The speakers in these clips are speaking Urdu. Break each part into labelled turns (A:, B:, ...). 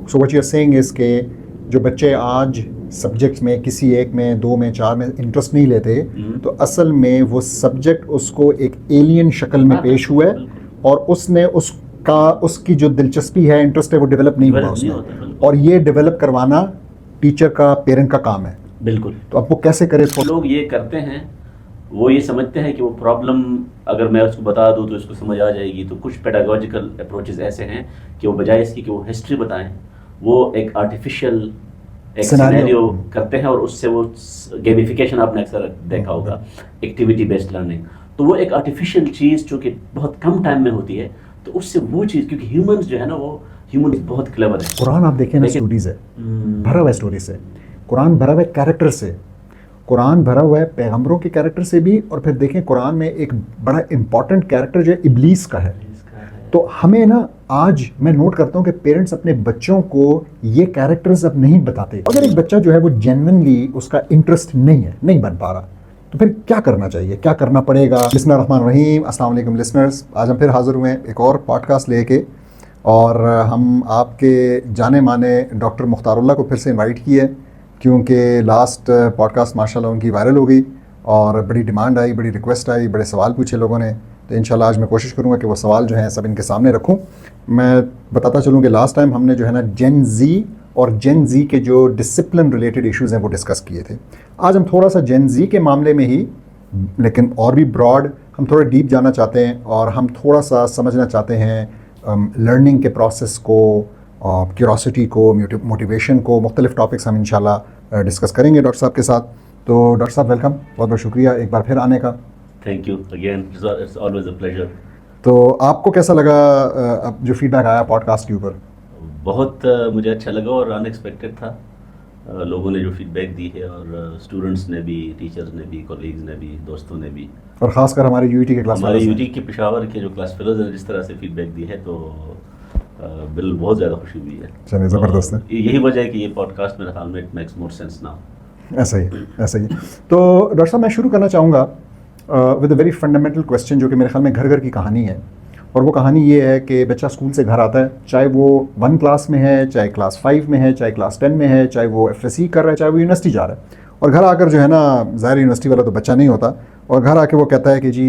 A: So what you are seeing is کہ جو بچے آج سبجیکٹس میں کسی ایک میں 2 میں 4 میں انٹرسٹ نہیں لیتے تو اصل میں وہ سبجیکٹ اس کو ایک ایلین شکل میں پیش ہوا ہے اور اس نے اس کی جو دلچسپی ہے انٹرسٹ ہے وہ ڈیولپ نہیں ہوا اس میں, اور یہ ڈیولپ کروانا ٹیچر کا پیرنٹ کا کام ہے.
B: بالکل.
A: تو اب وہ کیسے کرے؟
B: لوگ یہ کرتے ہیں, وہ یہ سمجھتے ہیں کہ وہ پرابلم اگر میں اس کو بتا دوں تو اس کو سمجھ آ جائے گی. تو کچھ پیڈاگوجیکل اپروچز ایسے ہیں کہ وہ بجائے اس کی کہ وہ ہسٹری بتائیں, وہ ایک آرٹیفیشیل ایک سینیریو کرتے ہیں, اور اس سے وہ گیمیفیکیشن آپ نے اکثر دیکھا ہوگا, ایکٹیویٹی بیسڈ لرننگ. تو وہ ایک آرٹیفیشیل چیز جو کہ بہت کم ٹائم میں ہوتی ہے, تو اس سے وہ چیز, کیونکہ ہیومنز جو ہے نا وہ ہیومنز بہت کلیور ہے.
A: قرآن آپ دیکھیں نا اسٹوریز ہے, بھرا ہوا ہے اسٹوری سے. قرآن بھرا ہوا ہے کیریکٹر سے. قرآن بھرا ہوا ہے پیغمبروں کے کیریکٹر سے بھی, اور پھر دیکھیں قرآن میں ایک بڑا امپورٹنٹ کیریکٹر جو ہے ابلیس کا ہے. تو ہمیں نا آج میں نوٹ کرتا ہوں کہ پیرنٹس اپنے بچوں کو یہ کیریکٹرز اب نہیں بتاتے. اگر ایک بچہ جو ہے وہ جینوئنلی اس کا انٹرسٹ نہیں ہے, نہیں بن پا رہا, تو پھر کیا کرنا چاہیے, کیا کرنا پڑے گا؟ بسم اللہ الرحمن الرحیم. السلام علیکم لسنرز, آج ہم پھر حاضر ہوئے ہیں ایک اور پوڈ کاسٹ لے کے, اور ہم آپ کے جانے مانے ڈاکٹر مختار اللہ کو پھر سے انوائٹ کیے کیونکہ لاسٹ پوڈ کاسٹ ماشاء اللہ ان کی وائرل ہو گئی اور بڑی ڈیمانڈ آئی, بڑی ریکویسٹ آئی, بڑے سوال پوچھے لوگوں نے. تو انشاءاللہ آج میں کوشش کروں گا کہ وہ سوال جو ہیں سب ان کے سامنے رکھوں. میں بتاتا چلوں کہ لاسٹ ٹائم ہم نے جو ہے نا جین زی اور جین زی کے جو ڈسپلن ریلیٹڈ ایشوز ہیں وہ ڈسکس کیے تھے. آج ہم تھوڑا سا جین زی کے معاملے میں ہی, لیکن اور بھی براڈ ہم تھوڑا ڈیپ جانا چاہتے ہیں, اور ہم تھوڑا سا سمجھنا چاہتے ہیں لرننگ کے پروسیس کو, کیوریاسٹی کو, موٹیویشن کو. مختلف ٹاپکس ہم انشاءاللہ ڈسکس کریں گے ڈاکٹر صاحب کے ساتھ. تو ڈاکٹر صاحب ویلکم, بہت بہت شکریہ ایک بار پھر آنے کا.
B: Thank you again, it's always a pleasure.
A: تو آپ کو کیسا لگا جو فیڈ بیک آیا پوڈ کاسٹ کے اوپر؟
B: بہت مجھے اچھا لگا اور ان ایکسپیکٹڈ تھا لوگوں نے جو فیڈ بیک دی ہے, اور اسٹوڈنٹس نے بھی, ٹیچرز نے بھی, کولیگز نے بھی, دوستوں نے بھی,
A: اور خاص کر ہمارے یو ٹی کے کلاس
B: ہمارے یو ٹی کے پشاور کے جو کلاس فیلوز ہیں جس طرح سے فیڈ بیک دی ہے, تو بل بہت زیادہ خوشی ہوئی ہے.
A: چلیے زبردست ہے.
B: یہی وجہ ہے کہ یہ پوڈ کاسٹ میرے خیال میں it makes more sense now.
A: ایسا ہی ایسا ہی. تو ڈاکٹر صاحب میں شروع کرنا چاہوں گا with a very fundamental question جو کہ میرے خیال میں گھر گھر کی کہانی ہے, اور وہ کہانی یہ ہے کہ بچہ اسکول سے گھر آتا ہے, چاہے وہ 1 کلاس میں ہے, چاہے کلاس 5 میں ہے, چاہے کلاس 10 میں ہے, چاہے وہ ایف ایس سی کر رہا ہے, چاہے وہ یونیورسٹی جا رہا ہے, اور گھر آ کر جو ہے نا ظاہر یونیورسٹی والا تو بچہ نہیں ہوتا, اور گھر آ کے وہ کہتا ہے کہ جی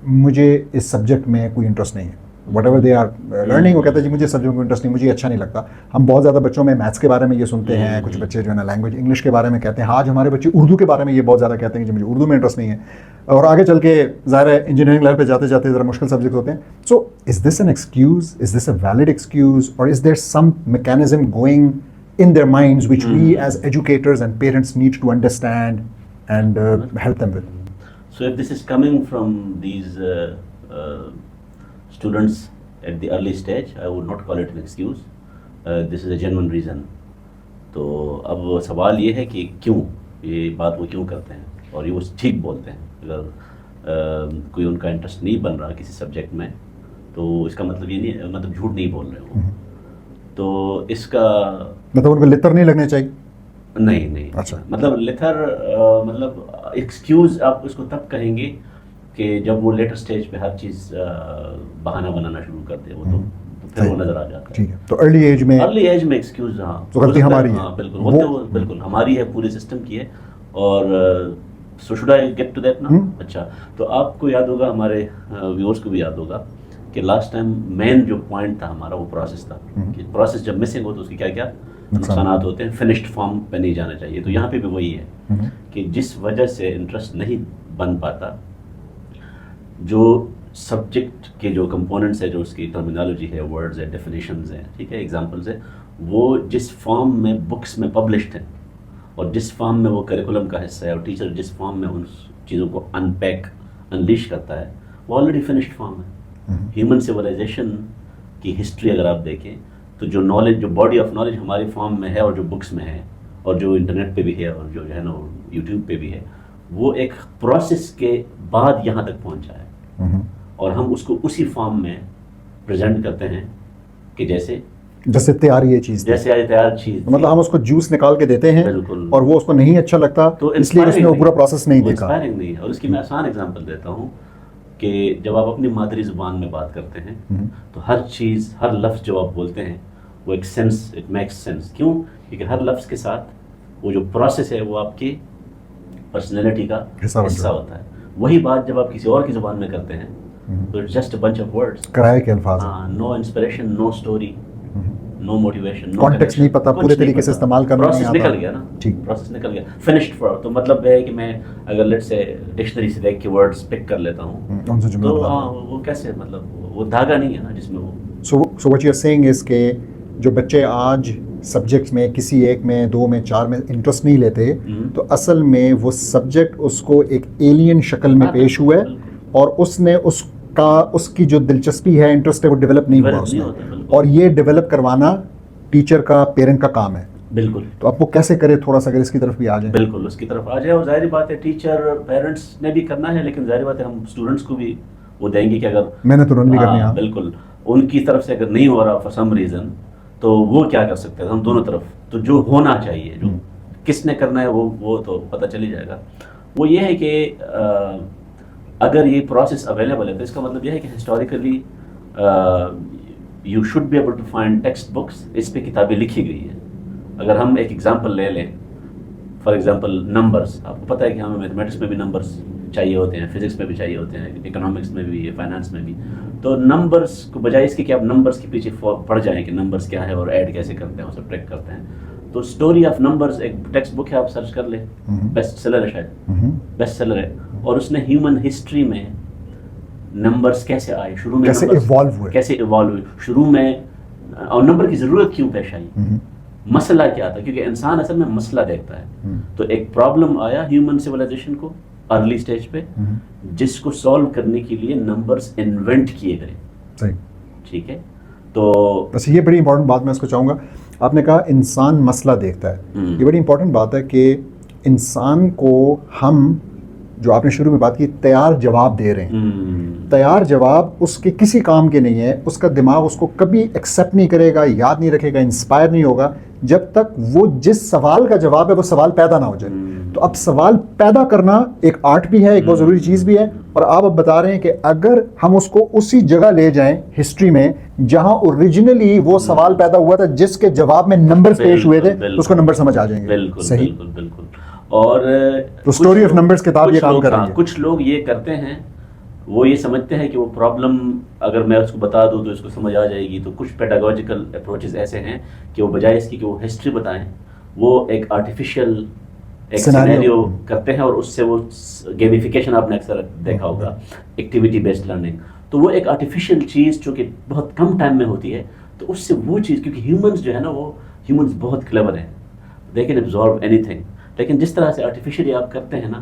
A: مجھے اس سبجیکٹ میں کوئی انٹرسٹ نہیں ہے, whatever they are learning. وہ کہتا ہے جی مجھے سبجیکٹ میں انٹرسٹ نہیں, مجھے اچھا نہیں لگتا. ہم بہت زیادہ بچوں میں میتھس کے بارے میں یہ سنتے ہیں, کچھ بچے جو ہے نا لینگویج انگلش کے بارے میں کہتے ہیں. آج ہمارے بچے اردو کے بارے میں یہ بہت زیادہ کہتے ہیں کہ جی مجھے اردو میں انٹرسٹ نہیں ہے, اور آگے چل کے ظاہر ہے انجینئرنگ لیول پہ جاتے جاتے ذرا مشکل سبجیکٹ ہوتے ہیں. So is this an excuse, is this a valid excuse, اور is there some mechanism going in their minds which we as educators and parents need to understand and help them with?
B: So if this is coming from these students at the early stage, I would not call it an excuse. This is a genuine reason. تو اب سوال یہ ہے کہ کیوں یہ بات وہ کیوں کرتے ہیں, اور یہ وہ ٹھیک بولتے ہیں. اگر کوئی ان کا انٹرسٹ نہیں بن رہا کسی سبجیکٹ میں, تو اس کا مطلب یہ نہیں, مطلب جھوٹ نہیں بول رہے ہو. تو اس کا
A: مطلب ان کو لتر نہیں لگنے چاہیے؟
B: نہیں.
A: اچھا,
B: مطلب لتر مطلب ایکسکیوز آپ اس کو تب کہیں گے کہ جب وہ لیٹر سٹیج پہ ہر چیز بہانہ بنانا شروع کر دے, وہ تو پھر وہ نظر آ جاتا ہے.
A: ٹھیک ہے, تو ارلی ایج میں
B: ایکسکیوز, ہاں
A: تو غلطی ہماری ہے.
B: ہاں بالکل ہماری ہے, پورے سسٹم کی ہے. اور so should I get to that نا. اچھا, تو آپ کو یاد ہوگا, ہمارے ویورز کو بھی یاد ہوگا کہ لاسٹ ٹائم مین جو پوائنٹ تھا ہمارا وہ پروسیس تھا, کہ پروسیس جب مسنگ ہو تو اس کی کیا کیا نقصانات ہوتے ہیں, فنشڈ فارم پہ نہیں جانا چاہیے. تو یہاں پہ بھی وہی ہے کہ جس وجہ سے انٹرسٹ نہیں بن پاتا, جو سبجیکٹ کے جو کمپوننٹس ہے, جو اس کی ٹرمینالوجی ہے, ورڈز ہے, ڈیفینیشنز ہیں, ٹھیک ہے, ایگزامپلز ہیں, وہ جس فارم میں بکس میں پبلشڈ ہیں, اور جس فارم میں وہ کریکولم کا حصہ ہے, اور ٹیچر جس فارم میں ان چیزوں کو انپیک انلیش کرتا ہے, وہ آلریڈی فنشڈ فارم ہے. ہیومن سویلائزیشن کی ہسٹری اگر آپ دیکھیں تو جو نالج, جو باڈی آف نالج ہماری فارم میں ہے, اور جو بکس میں ہے, اور جو انٹرنیٹ پہ بھی ہے, اور جو ہے نا یوٹیوب پہ بھی ہے, وہ ایک پروسیس کے بعد یہاں تک پہنچا ہے, اور ہم اس کو اسی فارم میں پریزنٹ کرتے ہیں کہ جیسے تیار یہ چیز, جیسے تیار چیز, مطلب ہم اس کو جوس نکال کے دیتے ہیں, بالکل, اور وہ اس کو نہیں اچھا لگتا, تو اس لیے اس نے وہ پورا پروسیس نہیں دیکھا. انسپائرنگ نہیں ہے. اور اس کی میں آسان ایگزامپل دیتا ہوں کہ جب آپ اپنی مادری زبان میں بات کرتے ہیں تو ہر چیز, ہر لفظ جو آپ بولتے ہیں وہ ایک سینس اٹ میکس سینس. کیوں؟ کیونکہ ہر لفظ کے ساتھ وہ جو پروسیس ہے وہ آپ کی پرسنالٹی کا حصہ ہوتا ہے. وہی بات جب آپ کسی اور کی زبان میں کرتے ہیں تو it's just a bunch of words,
A: کرائے کے الفاظ,
B: no inspiration, no story, no motivation,
A: context نہیں پتا, پورے طریقے سے استعمال کرنا نہیں آتا.
B: نکل گیا نا,
A: ٹھیک,
B: پروسیس نکل گیا, فنشڈ فار. تو مطلب ہے کہ میں اگر لیٹ سے ڈکشنری سے دیکھ کے ورڈز پک کر لیتا ہوں تو وہ کیسے, مطلب وہ دھاگا نہیں ہے نا جس میں وہ.
A: So what you are seeing is کہ جو بچے آج سبجیکٹس میں کسی ایک میں, دو میں, چار میں انٹرسٹ نہیں لیتے, تو اصل میں وہ سبجیکٹ اس کو ایک ایلین شکل میں پیش ہوا ہے اور اس نے اس کی جو دلچسپی ہے, انٹرسٹ ہے, وہ ڈیولپ نہیں ہوا اس میں, اور یہ ڈیولپ کروانا ٹیچر کا, پیرنٹ کا کام ہے.
B: بالکل.
A: تو آپ وہ کیسے کرے, تھوڑا سا اگر اس کی طرف بھی آ جائیں.
B: بالکل اس کی طرف آ جائے, اور ظاہر بات ہے ٹیچر پیرنٹس نے بھی کرنا ہے, لیکن ظاہر بات ہے ہم اسٹوڈنٹس کو بھی وہ دیں گے کہ اگر
A: محنت انہوں نے بھی کرنی ہے.
B: بالکل, ان کی طرف سے اگر نہیں ہو رہا فار سم ریزن تو وہ کیا کر سکتے ہیں, ہم دونوں طرف. تو جو ہونا چاہیے, جو کس نے کرنا ہے وہ تو پتہ چل ہی جائے گا. وہ یہ ہے کہ اگر یہ پروسیس اویلیبل ہے تو اس کا مطلب یہ ہے کہ historically you should be able to find textbooks, اس پہ کتابیں لکھی گئی ہیں. اگر ہم ایک ایگزامپل لے لیں, فار ایگزامپل نمبرس, آپ کو پتہ ہے کہ ہمیں میتھمیٹکس میں بھی نمبرس چاہیے ہوتے ہیں, فزکس میں بھی چاہیے ہوتے ہیں, اکنامکس میں بھی, فائنانس میں بھی. تو نمبرس کو بجائے اس کے کہ آپ نمبرس کے پیچھے پڑ جائیں کہ نمبرس کیا ہے اور ایڈ کیسے کرتے ہیں, اسے ٹریک کرتے ہیں, تو اسٹوری آف نمبرس ایک ٹیکسٹ بک ہے, آپ سرچ کر لیں, بیسٹ سیلر ہے, شاید بیسٹ سیلر ہے. اور اس نے ہیومن ہسٹری میں نمبرس کیسے آئے, شروع میں کیسے ایوالو ہوئے, شروع میں, اور نمبر کی ضرورت کیوں پیش آئی, مسئلہ کیا تھا, کیونکہ انسان اصل میں مسئلہ دیکھتا ہے. تو ایک پرابلم آیا ہیومن سویلائزیشن کو ارلی سٹیج پہ, جس کو سالو کرنے کے لیے نمبرز انوینٹ کیے گئے.
A: صحیح,
B: ٹھیک ہے. تو
A: بس یہ بڑی امپورٹنٹ بات میں اس کو چاہوں گا, آپ نے کہا انسان مسئلہ دیکھتا ہے, یہ بڑی امپورٹنٹ بات ہے کہ انسان کو ہم, جو آپ نے شروع میں بات کی, تیار جواب دے رہے ہیں. تیار جواب اس کے کسی کام کے نہیں ہے, اس کا دماغ اس کو کبھی ایکسیپٹ نہیں کرے گا, یاد نہیں رکھے گا, انسپائر نہیں ہوگا جب تک وہ جس سوال کا جواب ہے وہ سوال پیدا نہ ہو جائے. تو اب سوال پیدا کرنا ایک آرٹ بھی ہے, ایک بہت ضروری چیز بھی ہے. اور آپ اب بتا رہے ہیں کہ اگر ہم اس کو اسی جگہ لے جائیں ہسٹری میں جہاں اوریجنلی وہ سوال پیدا ہوا تھا, جس کے جواب میں نمبر پیش ہوئے تھے, تو اس کو نمبر سمجھ آ جائیں گے.
B: بالکل
A: صحیح,
B: بالکل. اور
A: تو اسٹوری آف نمبرز کتاب یہ کام کر رہی ہے.
B: کچھ لوگ یہ کرتے ہیں, وہ یہ سمجھتے ہیں کہ وہ پرابلم اگر میں اس کو بتا دوں تو اس کو سمجھ آ جائے گی. تو کچھ پیڈاگوجیکل اپروچز ایسے ہیں کہ وہ بجائے اس کی کہ وہ ہسٹری بتائیں, وہ ایک آرٹیفیشیل ایک سینیریو کرتے ہیں, اور اس سے وہ گیمیفیکیشن آپ نے اکثر دیکھا ہوگا, ایکٹیویٹی بیسڈ لرننگ. تو وہ ایک آرٹیفیشیل چیز جو کہ بہت کم ٹائم میں ہوتی ہے, تو اس سے وہ چیز, کیونکہ ہیومنز جو ہے نا, وہ ہیومنز بہت کلیور ہیں, دے کین ابزارو اینی تھنگ. لیکن جس طرح سے آرٹیفیشیلی آپ کرتے ہیں نا,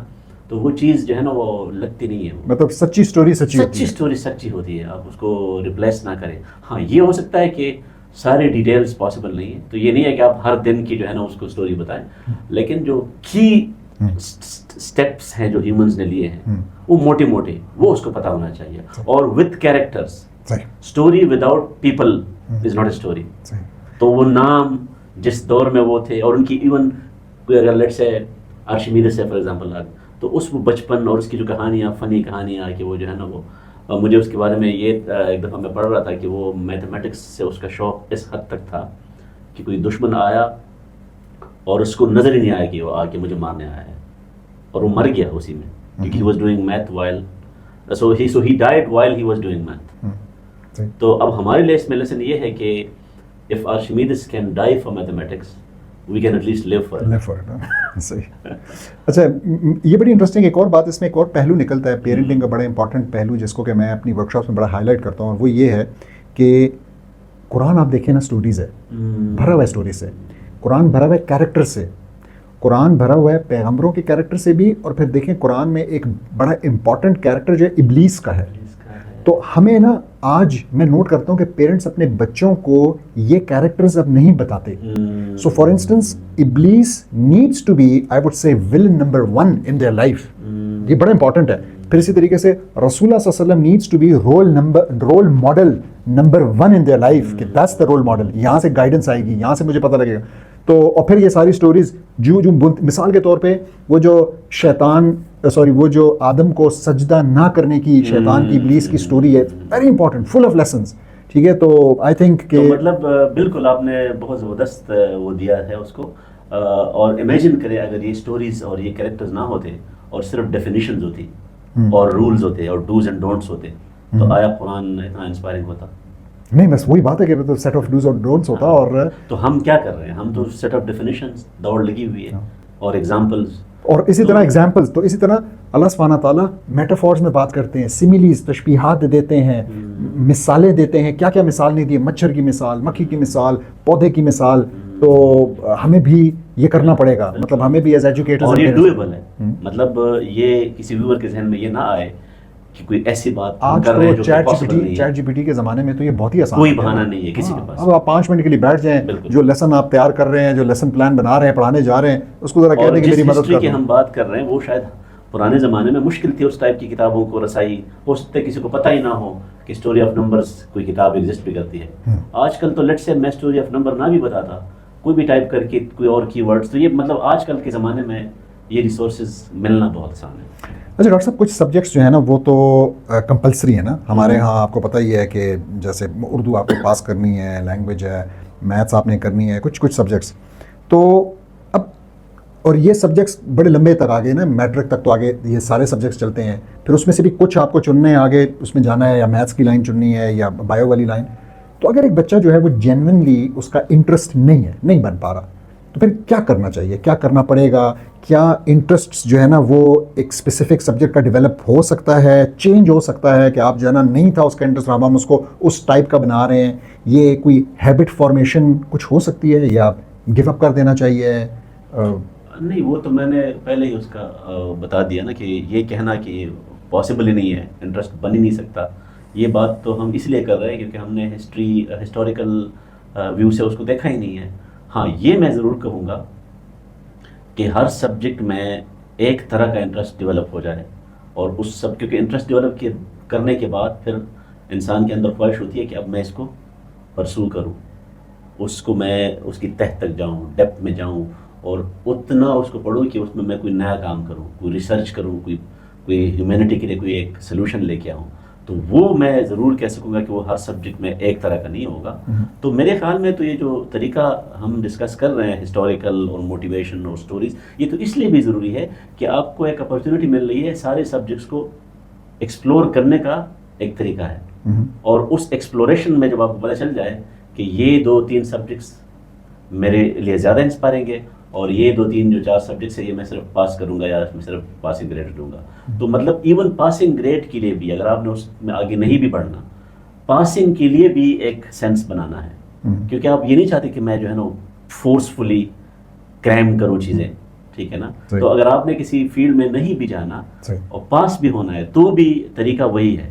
B: تو وہ چیز جو ہے نا وہ لگتی نہیں ہے.
A: مطلب سچی اسٹوری
B: سچی ہوتی ہے, آپ اس کو ریپلیس نہ کریں. ہاں, یہ ہو سکتا ہے کہ سارے ڈیٹیلز پاسبل نہیں ہے, تو یہ نہیں ہے کہ آپ ہر دن کی جو ہے نا اس کو اسٹوری بتائیں, لیکن جو کی اسٹیپس ہیں جو ہیومنز نے لیے ہیں وہ موٹے وہ اس کو پتہ ہونا چاہیے. اور with characters, story without people is not a story. تو وہ نام جس دور میں وہ تھے, اور ان کی ایون اگر لیٹ سے آرشمیدس ہے فار ایگزامپل, تو اس وہ بچپن اور اس کی جو کہانیاں, فنی کہانیاں, کہ وہ جو ہے نا وہ, مجھے اس کے بارے میں یہ ایک دفعہ میں پڑھ رہا تھا کہ وہ میتھمیٹکس سے اس کا شوق اس حد تک تھا کہ کوئی دشمن آیا اور اس کو نظر ہی نہیں آیا کہ وہ آ کے مجھے مارنے آیا ہے, اور وہ مر گیا اسی میں, کیونکہ he was doing math while so he died while he was doing math. تو اب ہمارے لیے اس میں لیسن یہ ہے کہ if Archimedes can die for mathematics, we can at least live for it.
A: صحیح. اچھا, یہ بڑی انٹرسٹنگ ایک اور بات, اس میں ایک اور پہلو نکلتا ہے پیرنٹنگ کا, بڑا امپورٹنٹ پہلو جس کو کہ میں اپنی ورک شاپس میں بڑا ہائی لائٹ کرتا ہوں, اور وہ یہ ہے کہ قرآن آپ دیکھیں نا, اسٹوریز ہے, بھرا ہوا ہے اسٹوری سے. قرآن بھرا ہوا ہے کیریکٹر سے, قرآن بھرا ہوا ہے پیغمبروں کے کیریکٹر سے بھی. اور پھر دیکھیں قرآن میں ایک بڑا امپورٹنٹ کیریکٹر جو ہے ابلیس کا ہے. تو ہمیں نا آج میں نوٹ کرتا ہوں کہ پیرنٹس اپنے بچوں کو یہ کیریکٹرز اب نہیں بتاتے. So for instance Iblis needs to be, I would say, villain number 1 in their life. یہ بڑا امپورٹنٹ ہے. پھر اسی طریقے سے رسول اللہ صلی اللہ علیہ وسلم needs to be role model number 1 in their life, کہ دیٹس دا رول ماڈل. یہاں سے گائیڈنس آئے گی, یہاں سے مجھے پتہ لگے گا. تو اور پھر یہ ساری اسٹوریز جو مثال کے طور پہ وہ جو آدم کو سجدہ نہ کرنے کی شیطان کی ابلیس کی اسٹوری ہے, very important, full of lessons. ٹھیک ہے. تو آئی تھنک کہ
B: مطلب بالکل آپ نے بہت زبردست وہ دیا ہے اس کو. اور امیجن کریں اگر یہ اسٹوریز اور یہ کریکٹرز نہ ہوتے اور صرف ڈیفینیشنز ہوتی اور رولز ہوتے اور ڈوز اینڈ ڈونٹس ہوتے تو آیا قرآن اتنا انسپائرنگ ہوتا؟
A: نہیں, بس وہی بات ہے کہ تو سیٹ آف ڈوز اور ڈونٹس ہوتا. اور
B: تو ہم کیا کر رہے ہیں؟ ہم تو سیٹ آف ڈیفینیشنز دوڑ لگی ہوئی ہے اور ایگزامپلز.
A: اور اسی طرح ایگزامپلس, تو اسی طرح اللہ سبحانہ تعالیٰ میٹافورز میں بات کرتے ہیں, سیمیلیز تشبیہات دیتے ہیں, مثالیں دیتے ہیں. کیا کیا مثال نہیں دی, مچھر کی مثال, مکھی کی مثال, پودے کی مثال. تو ہمیں بھی یہ کرنا پڑے گا, مطلب ہمیں بھی ایز ایجوکیٹرز.
B: اور یہ ڈویبل ہے, مطلب یہ کسی ویور کے ذہن میں یہ نہ آئے کہ کوئی ایسی بات ہم
A: آج
B: کر رہے ہیں
A: تو
B: جو پاسبل نہیں ہے.
A: چیٹ جی پی ٹی کے زمانے میں تو یہ بہت ہی آسان
B: کوئی
A: ہے.
B: بہانہ نہیں ہے کسی کے پاس.
A: اب آپ 5 منٹ کے لیے بیٹھ جائیں, جو لیسن آپ تیار کر رہے ہیں, جو لیسن پلان بنا رہے ہیں, پڑھانے جا رہے ہیں, اس کو ذرا کہہ دیں کہ میری مدد
B: ہسٹری
A: کر
B: کی
A: دیں.
B: ہم بات کر رہے ہیں وہ شاید پرانے زمانے میں مشکل تھی اس ٹائپ کی کتابوں کو رسائی. ہو سکتا ہے کسی کو پتہ ہی نہ ہو کہ اسٹوری آف نمبرز کوئی کتاب ایگزسٹ بھی کرتی ہے. آج کل تو لیٹ سے میں اسٹوری آف نمبر نہ بھی بتاتا, کوئی بھی ٹائپ کر کے کوئی اور کی ورڈز, تو یہ مطلب آج کل کے زمانے میں یہ ریسورسز ملنا بہت آسان ہے.
A: اچھا ڈاکٹر صاحب, کچھ سبجیکٹس جو ہے نا وہ تو کمپلسری ہے نا ہمارے ہاں. آپ کو پتہ ہی ہے کہ جیسے اردو آپ کو پاس کرنی ہے, لینگویج ہے, میتھس آپ نے کرنی ہے, کچھ سبجیکٹس. تو اب اور یہ سبجیکٹس بڑے لمبے تک آگے نا, میٹرک تک تو آگے یہ سارے سبجیکٹس چلتے ہیں. پھر اس میں سے بھی کچھ آپ کو چننے ہیں, آگے اس میں جانا ہے, یا میتھس کی لائن چننی ہے یا بایو والی لائن. تو اگر ایک بچہ جو ہے وہ جینوئنلی اس کا انٹرسٹ نہیں بن پا رہا, تو پھر کیا کرنا چاہیے, کیا کرنا پڑے گا؟ کیا انٹرسٹ جو ہے نا وہ ایک اسپیسیفک سبجیکٹ کا ڈیولپ ہو سکتا ہے, چینج ہو سکتا ہے کہ آپ جو ہے نا نہیں تھا اس کا انٹرسٹ, اب ہم اس کو اس ٹائپ کا بنا رہے ہیں. یہ کوئی ہیبٹ فارمیشن کچھ ہو سکتی ہے, یا گیو اپ کر دینا چاہیے؟
B: نہیں, وہ تو میں نے پہلے ہی اس کا بتا دیا نا کہ یہ کہنا کہ پاسبل ہی نہیں ہے, انٹرسٹ بن ہی نہیں سکتا, یہ بات تو ہم اس لیے کر رہے ہیں کیونکہ ہم نے ہسٹوریکل ویو سے اس کو دیکھا ہی نہیں ہے. ہاں, یہ میں ضرور کہوں گا کہ ہر سبجیکٹ میں ایک طرح کا انٹرسٹ ڈیولپ ہو جائے, اور اس سب کیونکہ انٹرسٹ ڈیولپ کرنے کے بعد پھر انسان کے اندر خواہش ہوتی ہے کہ اب میں اس کو پرسو کروں, اس کو میں اس کی تہ تک جاؤں, ڈیپتھ میں جاؤں, اور اتنا اس کو پڑھوں کہ اس میں کوئی نیا کام کروں, کوئی ریسرچ کروں, کوئی ہیومینٹی کے لیے کوئی ایک سلوشن لے کے آؤں. تو وہ میں ضرور کہہ سکوں گا کہ وہ ہر سبجیکٹ میں ایک طرح کا نہیں ہوگا. تو میرے خیال میں تو یہ جو طریقہ ہم ڈسکس کر رہے ہیں ہسٹوریکل اور موٹیویشن اور سٹوریز, یہ تو اس لیے بھی ضروری ہے کہ آپ کو ایک اپرچونیٹی مل رہی ہے سارے سبجیکٹس کو ایکسپلور کرنے کا ایک طریقہ ہے. اور اس ایکسپلوریشن میں جب آپ کو پتہ چل جائے کہ یہ 2-3 سبجیکٹس میرے لیے زیادہ انسپائرنگ ہے, اور یہ 2-3 جو 4 سبجیکٹس ہیں یہ میں صرف پاس کروں گا یا میں صرف پاسنگ گریڈ دوں گا. تو مطلب ایون پاسنگ گریڈ کے لیے بھی اگر آپ نے اس میں آگے نہیں بھی بڑھنا, پاسنگ کے لیے بھی ایک سینس بنانا ہے, کیونکہ آپ یہ نہیں چاہتے کہ میں جو ہے نا فورسفلی کریم کروں چیزیں, ٹھیک ہے نا. تو اگر آپ نے کسی فیلڈ میں نہیں بھی جانا اور پاس بھی ہونا ہے تو بھی طریقہ وہی ہے.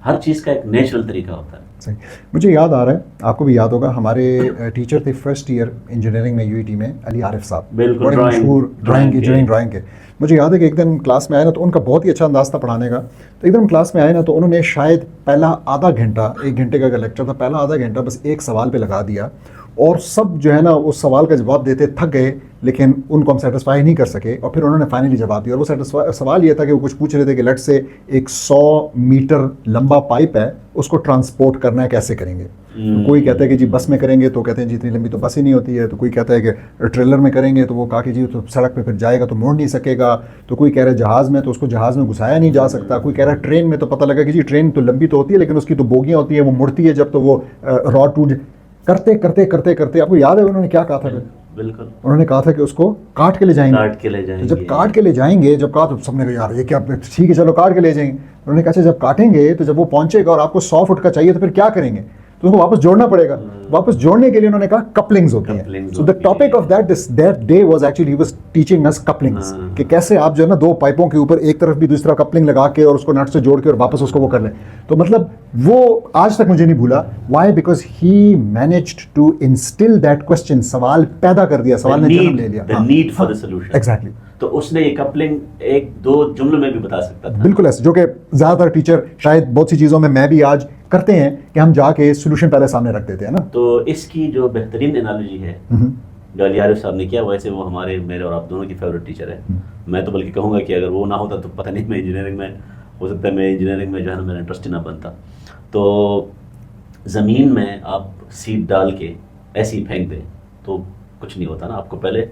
B: ہر چیز کا ایک نیچرل طریقہ ہوتا ہے.
A: صحیح. مجھے یاد آ رہا ہے, آپ کو بھی یاد ہوگا, ہمارے ٹیچر تھے فرسٹ ایئر انجینئرنگ میں UET میں, علی عارف صاحب,
B: بالکل
A: مشہور ڈرائنگ کے. مجھے یاد ہے کہ ایک دن کلاس میں آئے نا, تو ان کا بہت ہی اچھا انداز تھا پڑھانے کا. تو ایک دم کلاس میں آئے نا, تو انہوں نے شاید پہلا آدھا گھنٹہ, 1 گھنٹے کا لیکچر تھا, پہلا آدھا گھنٹہ بس ایک سوال پہ لگا دیا, اور سب جو ہے نا اس سوال کا جواب دیتے تھک گئے, لیکن ان کو ہم سیٹسفائی نہیں کر سکے. اور پھر انہوں نے فائنلی جواب دیا, اور وہ سوال یہ تھا کہ وہ کچھ پوچھ رہے تھے کہ لیٹ سے ایک 100 میٹر لمبا پائپ ہے, اس کو ٹرانسپورٹ کرنا ہے, کیسے کریں گے؟ کوئی کہتا ہے کہ جی بس میں کریں گے, تو کہتے ہیں جی اتنی لمبی تو بس ہی نہیں ہوتی ہے. تو کوئی کہتا ہے کہ ٹریلر میں کریں گے, تو وہ کہا کہ جی تو سڑک پہ پھر جائے گا تو موڑ نہیں سکے گا. تو کوئی کہہ رہا ہے جہاز میں, تو اس کو جہاز میں گھسایا نہیں جا سکتا. کوئی کہہ رہا ہے ٹرین میں, تو پتہ لگا کہ جی ٹرین تو لمبی تو ہوتی ہے لیکن اس کی تو بوگیاں ہوتی ہیں, وہ مڑتی ہے جب, تو وہ راڈ ٹوٹ. کرتے کرتے کرتے کرتے آپ کو یاد ہے انہوں نے کیا کہا تھا؟
B: بالکل,
A: انہوں نے کہا تھا کہ اس کو کاٹ کے لے جائیں گے. جب کاٹ کے لے جائیں گے, جب کہا تو سب نے کہا یار یہ کیا, ٹھیک ہے چلو کاٹ کے لے جائیں گے. انہوں نے کہا اچھا جب کاٹیں گے تو جب وہ پہنچے گا اور آپ کو 100 فٹ کا چاہیے تو پھر کیا کریں گے؟ تو اس کو واپس جوڑنا پڑے گا. واپس جوڑنے کے لیے انہوں نے کہا کپلنگز ہوتی ہیں. So the topic of that day was actually he was teaching us couplings, کہ کیسے آپ جو ہے نا 2 پائپوں کے اوپر ایک طرف بھی دوسرا کپلنگ لگا کے اور اس کو نٹ سے جوڑ کے اور واپس اس کو وہ کر لیں. تو مطلب وہ آج تک مجھے نہیں بھولا. Why? Because he managed to instill that question, سوال پیدا کر دیا, سوال نے جنم لے لیا.
B: the need for the solution.
A: Exactly.
B: تو اس نے یہ کپلنگ 1-2 جملوں میں بھی بتا سکتا تھا.
A: بالکل ایسے, جو کہ زیادہ تر ٹیچر شاید بہت سی چیزوں میں بھی آج کرتے ہیں کہ ہم جا کے سولوشن پہلے سامنے رکھ دیتے ہیں نا. تو
B: اس کی جو بہترین انالوجی ہے جو علی عارف صاحب نے کیا, ویسے وہ ہمارے, میرے اور آپ دونوں کی فیوریٹ ٹیچر ہے. میں تو بلکہ کہوں گا کہ اگر وہ نہ ہوتا تو پتہ نہیں میں انجینئرنگ میں, ہو سکتا ہے میں انجینئرنگ میں جو ہے نا میرا انٹرسٹ ہی نہ بنتا. تو زمین میں آپ سیڈ ڈال کے ایسے ہی پھینک دیں تو کچھ نہیں ہوتا نا, آپ کو پہلے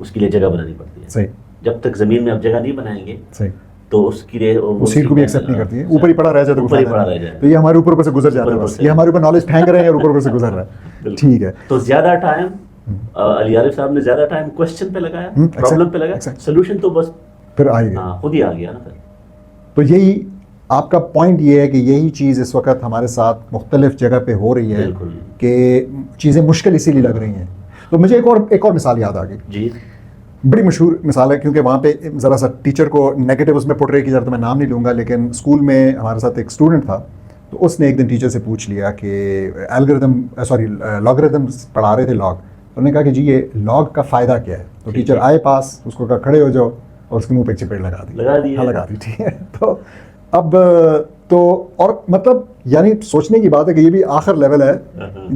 B: اس کے لیے جگہ بنانی پڑتی ہے.
A: صحیح.
B: جب تک زمین میں آپ جگہ نہیں بنائیں گے
A: صحیح
B: تو اس کے لیے
A: وہ سیڈ کو بھی ایکسیپٹ نہیں کرتی ہے, اوپر ہی پڑا رہ جائے تو
B: اوپر ہی پڑا رہ جائے,
A: تو یہ ہمارے اوپر سے گزر جاتا ہے بس, یہ ہمارے اوپر نالج پھینک رہے ہیں اور اوپر سے گزر رہا ہے. ٹھیک ہے,
B: تو زیادہ ٹائم علی عارف صاحب نے زیادہ ٹائم کوسچن پہ لگایا, پرابلم پہ لگایا, سولوشن تو بس
A: پھر آ گیا,
B: خود ہی آ گیا نا پھر.
A: تو یہی آپ کا پوائنٹ یہ ہے کہ یہی چیز اس وقت ہمارے ساتھ مختلف جگہ پہ ہو رہی ہے کہ چیزیں مشکل اسی لیے لگ رہی ہیں. تو مجھے ایک اور مثال یاد آ گئی
B: جی,
A: بڑی مشہور مثال ہے, کیونکہ وہاں پہ ذرا سا ٹیچر کو نیگیٹو اس میں پورٹرے کی ضرورت, میں نام نہیں لوں گا, لیکن اسکول میں ہمارے ساتھ ایک اسٹوڈنٹ تھا, تو اس نے ایک دن ٹیچر سے پوچھ لیا کہ لاگریدم پڑھا رہے تھے لاگ, انہوں نے کہا کہ جی یہ لاگ کا فائدہ کیا ہے, تو ٹیچر آئے پاس, اس کو کہا کھڑے ہو جاؤ, اور اس کے منہ پہ چپیڑ لگا دی. ٹھیک ہے, تو اب تو اور مطلب یعنی سوچنے کی بات ہے کہ یہ بھی آخر لیول ہے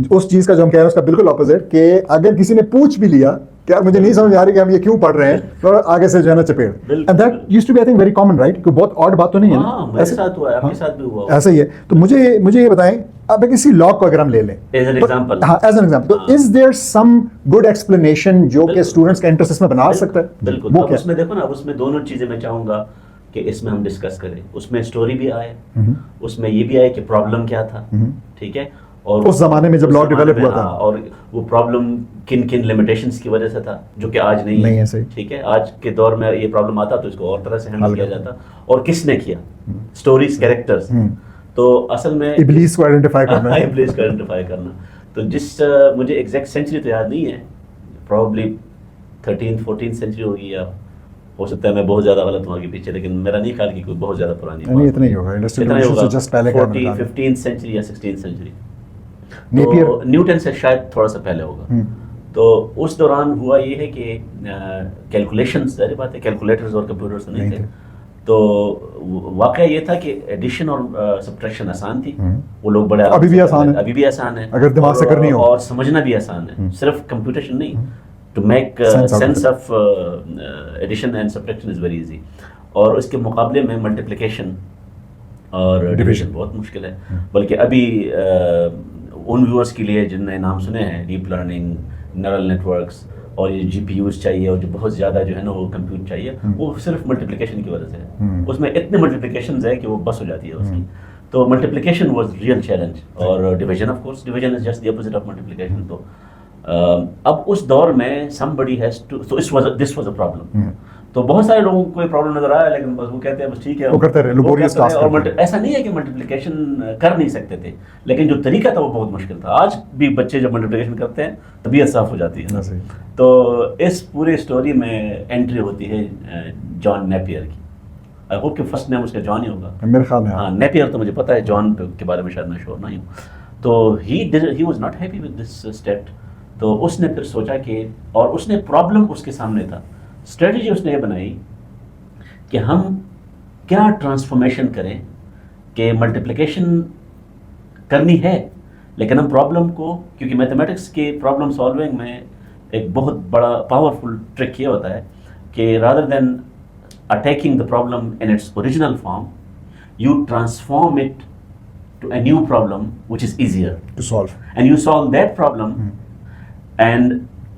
A: اس چیز کا جو ہم کہہ رہے ہیں, اس کا بالکل اپوزٹ, کہ اگر کسی نے پوچھ بھی لیا کہ یار مجھے نہیں سمجھ آ رہی کہ ہم یہ کیوں پڑھ رہے ہیں, تو آگے سے جو ہے نا چپیڑ. And that used to be I think very common, right, کہ بہت آڈ بات تو نہیں ہے نا,
B: میرے ساتھ ہوا ہے, آپ کے ساتھ بھی ہوا,
A: ایسا ہی ہے. تو مجھے یہ بتائیں, اب کسی لاگ کو اگر ہم لے لیں
B: ایز این ایگزامپل,
A: ہاں ایز این ایگزامپل, تو is there some good explanation جو کہ اسٹوڈنٹس کا انٹرسٹ اس میں بنا سکتا ہے؟
B: بالکل. اب اس میں دیکھو نا, اب اس میں دونوں چیزیں میں چاہوں گا کہ اس میں ہم ڈسکس کریں. اس میں اسٹوری بھی آئے, اس میں یہ بھی آئے کہ پرابلم کیا تھا, ٹھیک ہے, اور اس
A: زمانے میں جب لاء ڈیولپ ہوا تھا,
B: اور وہ پرابلم کن کن لمیٹیشنز کی وجہ سے تھا جو کہ آج نہیں ہے. ٹھیک ہے, آج کے دور میں یہ پرابلم آتا تو اس کو اور طرح سے ہینڈل کیا جاتا, اور کس نے کیا, اسٹوریز, کیریکٹرز. تو اصل میں
A: ابلیس کو آئیڈینٹیفائی
B: کرنا. تو جس مجھے ایگزیکٹ سینچری تو یاد نہیں ہے, پروبلی 13th-14th سینچری ہوگی, یا ہو سکتا ہے میں بہت زیادہ غلط ہوں آگے پیچھے, لیکن میرا نہیں خیال کہ کوئی بہت زیادہ پرانی ہے.
A: نہیں, اتنا ہی ہوگا,
B: اتنا ہی ہوگا, 15th سینچری یا 16th سینچری. نیوٹن سے شاید تھوڑا سا پہلے ہوگا. تو اس دوران ہوا یہ ہے کہ کیلکولیشنز, ظاہر بات ہے کیلکولیٹرز اور کمپیوٹرز نہیں تھے, تو واقعہ یہ تھا کہ ایڈیشن اور سبٹریکشن آسان تھی, وہ لوگ بڑے
A: ابھی بھی آسان ہے
B: اگر دماغ سے کرنی ہو, اور سمجھنا بھی آسان ہے, صرف کمپیوٹیشن نہیں. To make sense of addition and subtraction is very easy. اور اس کے مقابلے میں ملٹیپلیکیشن اور ڈویژن بہت مشکل ہے. بلکہ ابھی ان ویورس کے لیے جن نے نام سنے ہیں ڈیپ لرننگ, نیورل نیٹورکس, اور یہ جی پی یوز چاہیے, اور جو بہت زیادہ جو ہے نا وہ کمپیوٹ چاہیے, وہ صرف ملٹیپلیکیشن کی وجہ سے ہے. اس میں اتنے ملٹیپلیکیشنز ہے کہ وہ بس ہو جاتی ہے اس کی. تو ملٹیپلیکیشن واز ریئل چیلنج, اور division of course, division is just the opposite of multiplication. تو اب اس دور میں somebody has to, so this was a problem. تو بہت سارے لوگوں کو کوئی پرابلم نظر آیا, لیکن بس وہ کہتے ہیں بس ٹھیک ہے, وہ کرتے رہے, لیبوریس ٹاسک. اور ایسا نہیں ہے کہ ملٹیپلیکیشن کر نہیں سکتے تھے, لیکن جو طریقہ تھا وہ بہت مشکل تھا. آج بھی بچے جب ملٹیپلیکیشن کرتے ہیں طبیعت صاف ہو جاتی ہے. تو اس پورے اسٹوری میں انٹری ہوتی ہے جان نیپیئر کی. آئی ہوپ کہ فرسٹ نیم اس کا جان ہی ہوگا
A: میرے خیال میں.
B: ہاں, نیپیئر تو مجھے پتا ہے, جان کے بارے میں شاید میں شور نہیں ہوں. تو he was not happy with this step. تو اس نے پھر سوچا کہ, اور اس نے پرابلم اس کے سامنے تھا, اسٹریٹجی اس نے یہ بنائی کہ ہم کیا ٹرانسفارمیشن کریں کہ ملٹیپلیکیشن کرنی ہے, لیکن ہم پرابلم کو, کیونکہ میتھمیٹکس کے پرابلم سالونگ میں ایک بہت بڑا پاورفل ٹرک یہ ہوتا ہے کہ rather than attacking the problem in its original form, you transform it to a new problem which is easier
A: to solve,
B: and you solve that problem. And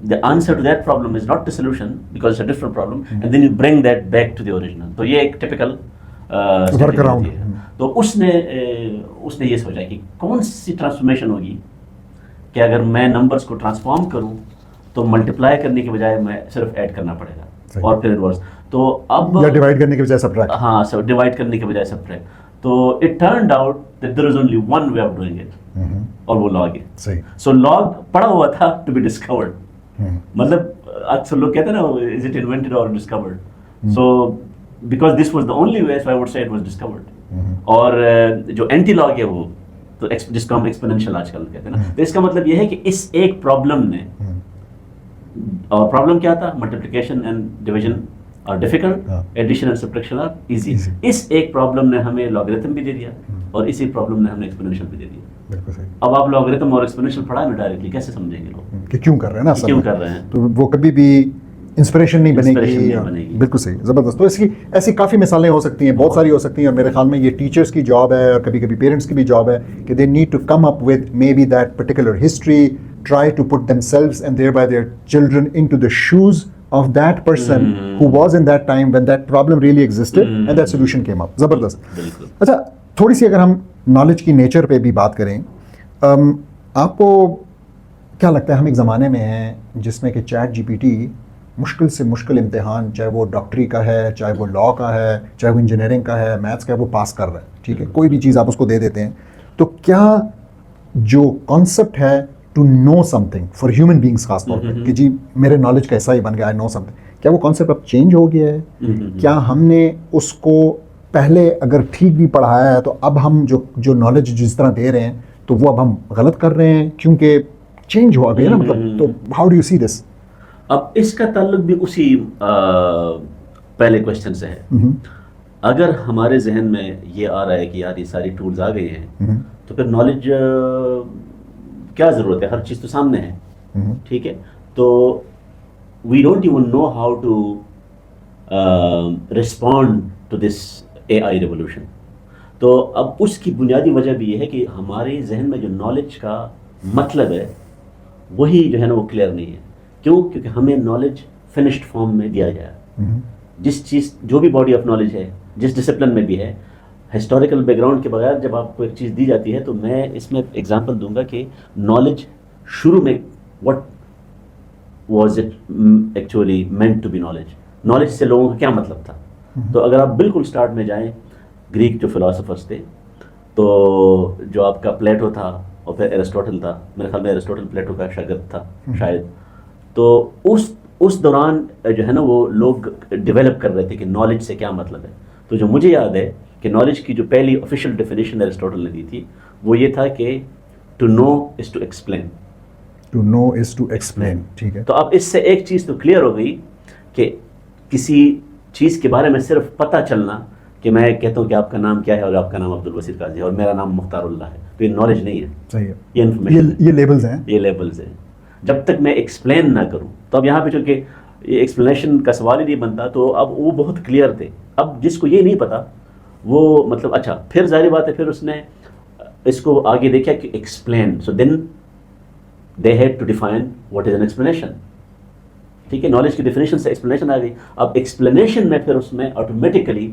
B: the answer to that problem is not the solution because it's a different problem, and then you bring that back to the original. تو یہ ایک ٹپیکل
A: ورک اراؤنڈ.
B: تو اس نے یہ سوچا کہ کون سی ٹرانسفارمیشن ہوگی کہ اگر میں نمبرز کو ٹرانسفارم کروں تو ملٹیپلائی کرنے کے بجائے میں صرف ایڈ کرنا پڑے گا, اور پھر ریورس. تو اب
A: یا ڈیوائڈ کرنے کے بجائے سبٹریکٹ.
B: ہاں, ڈیوائڈ کرنے کے بجائے سبٹریکٹ. تو it turned out that there is only one way of doing it, اور وہ لاگ ہے.
A: صحیح.
B: سو لاگ پڑا ہوا تھا ٹو بی ڈسکورڈ. مطلب اکثر لوگ کہتے ہیں نا از اٹ انوینٹڈ اور discovered. So because this was the only way, so I would سے اٹ واز ڈسکورڈ. اور جو اینٹی لاگ ہے وہ تو جس کو ہم ایکسپونینشیل آج کل کہتے ہیں نا, تو اس کا مطلب یہ ہے کہ اس ایک پرابلم نے, اور پرابلم کیا تھا, ملٹیپلیکیشن اینڈ ڈویژن اور difficult, addition and subtraction are easy. اس ایک پرابلم نے ہمیں لاگریتم بھی دے دیا, اور اسی پرابلم نے ہمیں ایکسپونینشیل بھی دے دیا. اب آپ لاگریتم اور ایکسپونینشیل پڑھا ہے نا ڈائریکٹلی, کیسے سمجھیں گے لوگ
A: کہ کیوں کر رہے ہیں نا,
B: کیوں کر رہے ہیں.
A: تو وہ کبھی بھی انسپریشن نہیں بنے
B: Inspiration
A: گی.
B: نہیں بنے گی.
A: بالکل صحیح, زبردست. تو اس کی ایسی کافی مثالیں ہو سکتی ہیں, بہت ساری ہو سکتی ہیں, اور میرے خیال میں یہ ٹیچرس کی جاب ہے اور کبھی کبھی پیرنٹس کی بھی جاب ہے کہ they need to come up with maybe that particular history, try to put themselves and thereby their children into the shoes of that person who was in that time when that problem really existed and that solution came up. زبردست. اچھا, تھوڑی سی اگر ہم نالج کی نیچر پہ بھی بات کریں, آپ کو کیا لگتا ہے ہم ایک زمانے میں ہیں جس میں کہ چیٹ جی پی ٹی مشکل سے مشکل امتحان, چاہے وہ ڈاکٹری کا ہے, چاہے وہ لاء کا ہے, چاہے وہ انجینئرنگ کا ہے, میتھس کا ہے, وہ پاس کر رہا ہے, ٹھیک ہے, کوئی بھی چیز آپ اس کو دے دیتے ہیں. تو کیا جو کانسیپٹ ہے to know something for human beings خاص طور پہ کہ جی میرے نالج کا ایسا ہی بن گیا, آئی نو سم تھنگ, کیا وہ کانسیپٹ اب چینج ہو گیا ہے؟ کیا ہم نے اس کو پہلے اگر ٹھیک بھی پڑھایا ہے تو اب ہم جو نالج جس طرح دے رہے ہیں تو وہ اب ہم غلط کر رہے ہیں کیونکہ چینج ہوا گیا نا, مطلب. تو ہاؤ ڈو یو سی دس؟
B: اب اس کا تعلق بھی اسی پہلے کوشچن سے ہے. اگر ہمارے ذہن میں یہ آ رہا ہے کہ یار یہ ساری ٹولز آ گئی ہیں تو پھر نالج کیا ضرورت ہے, ہر چیز تو سامنے ہے, ٹھیک ہے. تو we don't even know how to respond to this AI revolution. تو اب اس کی بنیادی وجہ بھی یہ ہے کہ ہمارے ذہن میں جو نالج کا مطلب ہے وہی جو ہے نا وہ کلیئر نہیں ہے. کیوں؟ کیونکہ ہمیں نالج فنشڈ فارم میں دیا گیا ہے. جس چیز جو بھی باڈی آف نالج ہے, جس ڈسپلن میں بھی ہے, ہسٹوریکل بیک گراؤنڈ کے بغیر جب آپ کو ایک چیز دی جاتی ہے تو میں اس میں ایگزامپل دوں گا کہ نالج شروع میں what was it actually meant to be knowledge, knowledge سے لوگوں کا کیا مطلب تھا. تو اگر آپ بالکل اسٹارٹ میں جائیں, گریک جو فلاسفرس تھے, تو جو آپ کا پلیٹو تھا اور پھر ایرسٹوٹل تھا, میرے خیال میں ایرسٹوٹل پلیٹو کا شاگرد تھا شاید. تو اس دوران جو ہے نا وہ لوگ ڈیولپ کر رہے تھے کہ نالج سے کیا مطلب ہے. تو جو مجھے یاد ہے کہ نالج کی جو پہلی آفیشیل ڈیفینیشن ایرسٹوٹل نے دی تھی وہ یہ تھا کہ to know is to explain.
A: To know is to explain, ٹھیک ہے.
B: تو اب اس سے ایک چیز تو کلیئر ہو گئی کہ کسی چیز کے بارے میں صرف پتہ چلنا کہ میں کہتا ہوں کہ آپ کا نام کیا ہے اور آپ کا نام عبدالبصیر قاضی ہے اور میرا نام مختار اللہ ہے, تو یہ نالج نہیں ہے.
A: صحیح ہے,
B: یہ انفارمیشن,
A: یہ لیبلز ہیں,
B: یہ لیبلز ہیں. جب تک میں ایکسپلین نہ کروں تو اب یہاں پہ چونکہ یہ ایکسپلینیشن کا سوال ہی نہیں بنتا, تو اب وہ بہت کلیئر تھے. اب جس کو یہ نہیں پتا وہ مطلب اچھا, پھر ظاہر بات ہے پھر اس نے اس کو آگے دیکھا کہ explain, so then they had to define what is an explanation. ٹھیک ہے, نالج کی ڈیفینیشن سے ایکسپلینیشن آ گئی. اب ایکسپلینیشن میں پھر اس میں آٹومیٹیکلی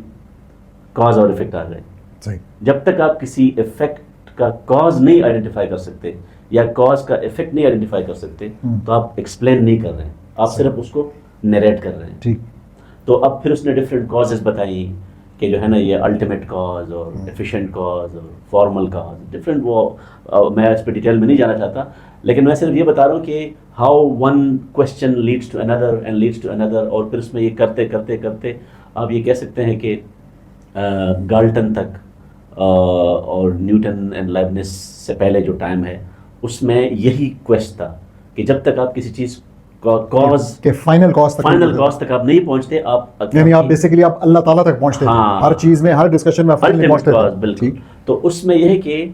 B: کاز اور افیکٹ آ گئے.
A: صحیح.
B: جب تک آپ کسی افیکٹ کا کاز نہیں آئیڈینٹیفائی کر سکتے یا کاز کا افیکٹ نہیں آئیڈینٹیفائی کر سکتے تو آپ ایکسپلین نہیں کر رہے ہیں, آپ صرف اس کو نیریٹ کر رہے ہیں.
A: ٹھیک.
B: تو اب پھر اس نے ڈفرینٹ کازز بتائیں کہ جو ہے نا یہ الٹیمیٹ کاز اور ایفیشینٹ کاز اور فارمل کاز, ڈفرینٹ. وہ میں اس پہ ڈیٹیل میں نہیں جانا چاہتا, لیکن میں صرف یہ بتا رہا ہوں کہ how one question leads to another and leads to another, اور پھر اس میں یہ کرتے کرتے کرتے آپ یہ کہہ سکتے ہیں کہ گالٹن تک اور نیوٹن اینڈ لائبنس سے پہلے جو ٹائم ہے اس میں یہی کویسٹ تھا کہ جب تک آپ کسی چیز کاز
A: کہ فائنل کاز
B: تک آپ نہیں پہنچتے, آپ
A: یعنی آپ بیسیکلی آپ اللہ تعالیٰ تک پہنچتے ہیں ہر چیز میں, ہر ڈسکشن میں فائنلی پہنچتے ہیں.
B: بالکل. تو اس میں یہ ہے کہ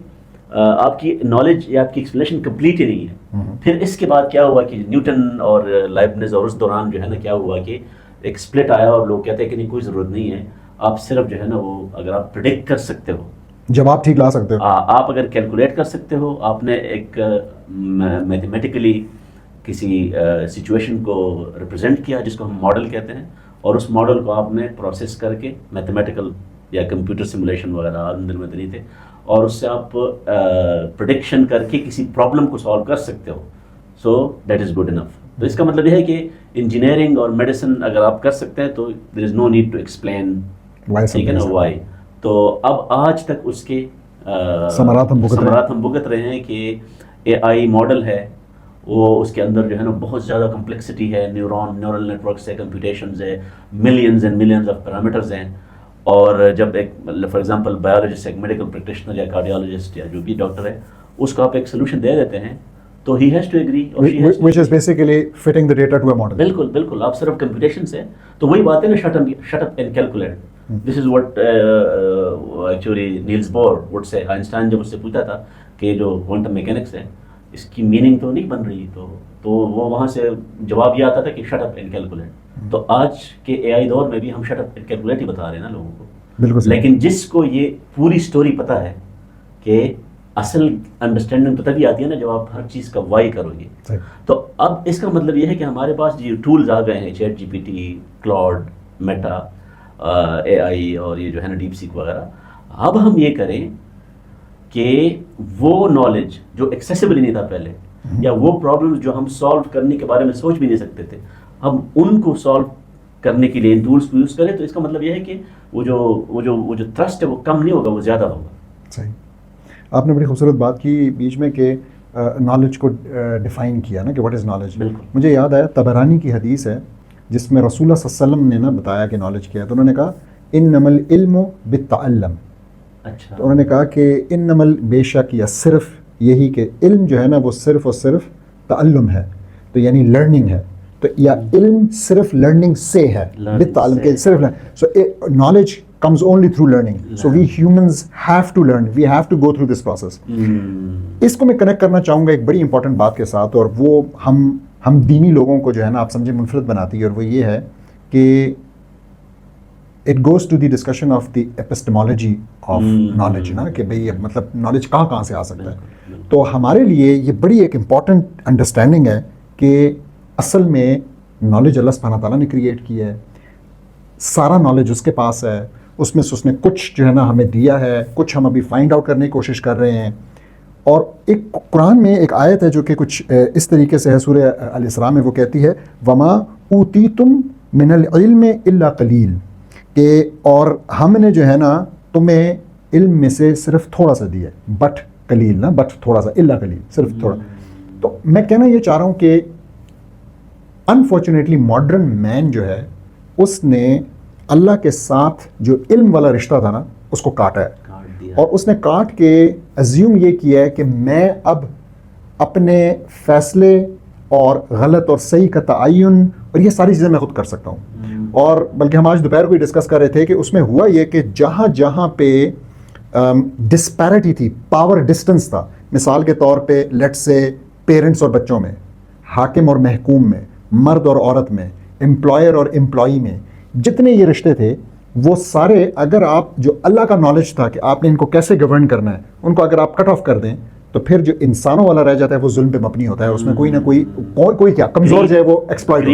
B: آپ کی نالج یا آپ کی ایکسپلینیشن کمپلیٹ ہی نہیں ہے. پھر اس کے بعد کیا ہوا کہ نیوٹن اور لائبنز اور اس دوران جو ہے نا کیا ہوا کہ ایک اسپلٹ آیا اور لوگ کہتے ہیں کہ نہیں کوئی ضرورت نہیں ہے, آپ صرف جو ہے نا وہ اگر آپ پریڈکٹ کر سکتے ہو,
A: جواب ٹھیک لا سکتے ہو,
B: آپ اگر کیلکولیٹ کر سکتے ہو, آپ نے ایک میتھمیٹیکلی کسی سچویشن کو ریپرزینٹ کیا جس کو ہم ماڈل کہتے ہیں, اور اس ماڈل کو آپ نے پروسیس کر کے میتھمیٹیکل یا کمپیوٹر سیمولیشن وغیرہ اندر میں نہیں تھے, اور اس سے آپ پریڈکشن کر کے کسی پرابلم کو سالو کر سکتے ہو, so that is good enough. تو اس کا مطلب یہ ہے کہ انجینئرنگ اور میڈیسن اگر آپ کر سکتے ہیں تو دیر از نو نیڈ ٹو ایکسپلین, ٹھیک ہے نا, وائی. تو اب آج تک اس کے
A: ثمرات
B: ہم بھگت رہے ہیں کہ اے آئی ماڈل ہے وہ اس کے اندر جو ہے نا بہت زیادہ کمپلیکسٹی ہے, نیورل نیٹورکس ہے, کمپیوٹیشنز ہے, millions and millions of parameters ہیں. اور جب ایک فار ایگزامپل بایولوجسٹ, ایک میڈیکل پریکٹیشنر یا کارڈیالوجسٹ یا جو بھی ڈاکٹر ہے, اس کو آپ ایک سولوشن دے دیتے ہیں تو he has to agree,
A: which is basically fitting the data to a model.
B: بالکل بالکل, آپ صرف کمپیوٹیشن سے. تو وہی بات ہے نا, shut up and calculate. This is what actually Niels Bohr would say. Einstein جب اس سے پوچھا تھا کہ جو کوانٹم میکینکس ہے اس کی میننگ تو نہیں بن رہی, تو تو وہ وہاں سے جواب یہ آتا تھا کہ شٹ اپ اینڈ کیلکولیٹ. تو آج کے اے آئی دور میں بھی ہم شٹ اپ اینڈ کیلکولیٹ ہی بتا رہے ہیں نا لوگوں کو.
A: بالکل.
B: لیکن جس کو یہ پوری سٹوری پتہ ہے کہ اصل انڈرسٹینڈنگ تو تبھی آتی ہے نا جب آپ ہر چیز کا وائی کرو گے. تو اب اس کا مطلب یہ ہے کہ ہمارے پاس یہ ٹولز آ گئے ہیں, chat G P T, Claude, Meta, A I اور یہ جو ہے نا ڈیپ سیک وغیرہ. اب ہم یہ کریں کہ وہ نالج جو ایکسیسیبل ہی نہیں تھا پہلے, یا وہ پرابلمز جو ہم سالو کرنے کے بارے میں سوچ بھی نہیں سکتے تھے, ہم ان کو سالو کرنے کے لیے ان ٹولس کو یوز کریں. تو اس کا مطلب یہ ہے کہ وہ جو تھرسٹ ہے وہ کم نہیں ہوگا, وہ زیادہ ہوگا.
A: صحیح. آپ نے بڑی خوبصورت بات کی بیچ میں کہ نالج کو ڈیفائن کیا نا کہ واٹ از نالج. مجھے یاد آیا طبرانی کی حدیث ہے جس میں رسول اللہ صلی اللہ علیہ وسلم نے نا بتایا کہ نالج کیا ہے. تو انہوں نے کہا انما العلم بالتعلم.
B: اچھا.
A: تو انہوں نے کہا کہ انما بے شک یا صرف یہی کہ علم جو ہے نا وہ صرف اور صرف تعلم ہے, تو یعنی لرننگ ہے. تو یا علم صرف لرننگ سے ہے, بالتعلم کے صرف. So knowledge comes only through learning. So we humans have to learn. We have to go through this process. اس کو میں کنیکٹ کرنا چاہوں گا ایک بڑی امپورٹنٹ بات کے ساتھ, اور وہ ہم دینی لوگوں کو جو ہے نا آپ سمجھے منفرد بناتی ہے, اور وہ یہ ہے کہ it goes to the discussion of the epistemology of knowledge نا, کہ بھئی مطلب نالج کہاں سے آ سکتا ہے. تو ہمارے لیے یہ بڑی ایک امپورٹنٹ انڈرسٹینڈنگ ہے کہ اصل میں نالج اللہ سبحانہ تعالیٰ نے کریٹ کی ہے, سارا نالج اس کے پاس ہے, اس میں سے اس نے کچھ جو ہے نا ہمیں دیا ہے, کچھ ہم ابھی فائنڈ آؤٹ کرنے کی کوشش کر رہے ہیں. اور ایک قرآن میں ایک آیت ہے جو کہ کچھ اس طریقے سے ہے, سورہ الاسراء میں وہ کہتی ہے وما اوتیتم من العلم الا قلیل, کہ اور ہم نے جو ہے نا تمہیں علم میں سے صرف تھوڑا سا دیا, بٹ قلیل نا, بٹ تھوڑا سا, الا قلیل, صرف تھوڑا. تو میں کہنا یہ چاہ رہا ہوں کہ انفارچونیٹلی ماڈرن مین جو ہے اس نے اللہ کے ساتھ جو علم والا رشتہ تھا نا اس کو کاٹا ہے, اور اس نے کاٹ کے ازیوم یہ کیا ہے کہ میں اب اپنے فیصلے اور غلط اور صحیح کا تعین اور یہ ساری چیزیں میں خود کر سکتا ہوں. اور بلکہ ہم آج دوپہر کو ہی ڈسکس کر رہے تھے کہ اس میں ہوا یہ کہ جہاں پہ ڈسپیرٹی تھی, پاور ڈسٹنس تھا, مثال کے طور پہ لیٹ سے پیرنٹس اور بچوں میں, حاکم اور محکوم میں, مرد اور عورت میں, امپلائر اور امپلائی میں, جتنے یہ رشتے تھے وہ سارے اگر آپ جو اللہ کا نالج تھا کہ آپ نے ان کو کیسے گورن کرنا ہے, ان کو اگر آپ کٹ آف کر دیں تو پھر جو انسانوں والا رہ جاتا ہے وہ ظلم پہ مبنی ہوتا ہے. اس میں کوئی نہ کوئی کیا کمزور جو ہے وہ ایکسپلائٹ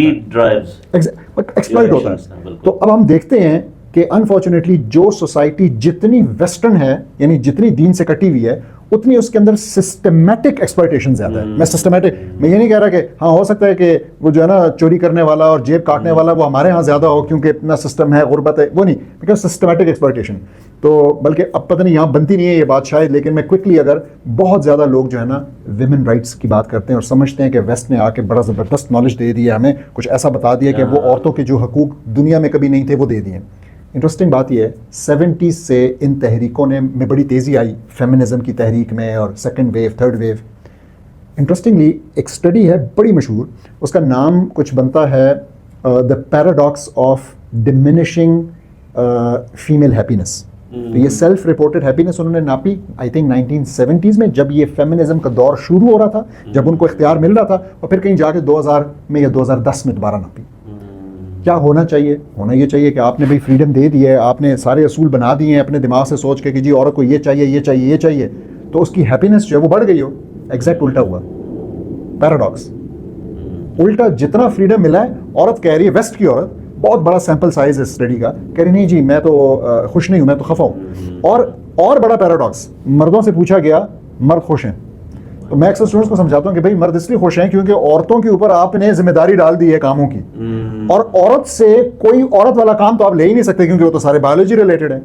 A: ہوتا ہے. تو اب ہم دیکھتے ہیں کہ انفارچونیٹلی جو سوسائٹی جتنی ویسٹرن ہے, یعنی جتنی دین سے کٹی ہوئی ہے, اتنی اس کے اندر سسٹمیٹک ایکسپلائٹیشن زیادہ ہے. میں یہ نہیں کہہ رہا کہ ہاں ہو سکتا ہے کہ وہ جو ہے نا چوری کرنے والا اور جیب کاٹنے والا وہ ہمارے ہاں زیادہ ہو کیونکہ اتنا سسٹم ہے, غربت ہے, وہ نہیں, بیکاز سسٹمیٹک ایکسپلائٹیشن. تو بلکہ اب پتہ نہیں یہاں بنتی نہیں ہے یہ بات شاید, لیکن میں کوئکلی اگر بہت زیادہ لوگ جو ہے نا ویمن رائٹس کی بات کرتے ہیں اور سمجھتے ہیں کہ ویسٹ نے آ کے بڑا زبردست نالج دے دیا, ہمیں کچھ ایسا بتا دیا کہ وہ عورتوں کے جو حقوق دنیا میں کبھی نہیں تھے وہ دے دیے. انٹرسٹنگ بات یہ ہے 70s سے ان تحریکوں میں بڑی تیزی آئی, فیمنزم کی تحریک میں اور second wave, third wave. Interestingly ایک اسٹڈی ہے بڑی مشہور, اس کا نام کچھ بنتا ہے the paradox of diminishing female happiness. تو یہ سیلف رپورٹڈ ہیپینس انہوں نے ناپی آئی تھنک 1970s میں, جب یہ فیمنزم کا دور شروع ہو رہا تھا, جب ان کو اختیار مل رہا تھا, اور پھر کہیں جا کے 2000 میں یا 2010 میں دوبارہ ناپی. کیا ہونا چاہیے؟ ہونا یہ چاہیے کہ آپ نے بھائی فریڈم دے دی ہے, آپ نے سارے اصول بنا دیے ہیں اپنے دماغ سے سوچ کے کہ جی عورت کو یہ چاہیے یہ چاہیے یہ چاہیے, تو اس کی ہیپینس جو ہے وہ بڑھ گئی ہو. ایگزیکٹ الٹا ہوا, پیراڈاکس الٹا. جتنا فریڈم ملا ہے عورت کہہ رہی ہے, ویسٹ کی عورت, بہت بڑا سیمپل سائز ہے اسٹڈی کا, کہہ رہی نہیں جی میں تو خوش نہیں ہوں, میں تو خفا ہوں. اور بڑا پیراڈاکس, مردوں سے پوچھا گیا مرد خوش ہیں, تو میں اکثر اسٹوڈنٹس کو سمجھاتا ہوں کہ بھائی مرد اس لیے خوش ہیں کیونکہ عورتوں کے اوپر آپ نے ذمہ داری ڈال دی ہے کاموں کی, اور عورت سے کوئی عورت والا کام تو آپ لے ہی نہیں سکتے کیونکہ وہ تو سارے بایولوجی ریلیٹڈ ہیں.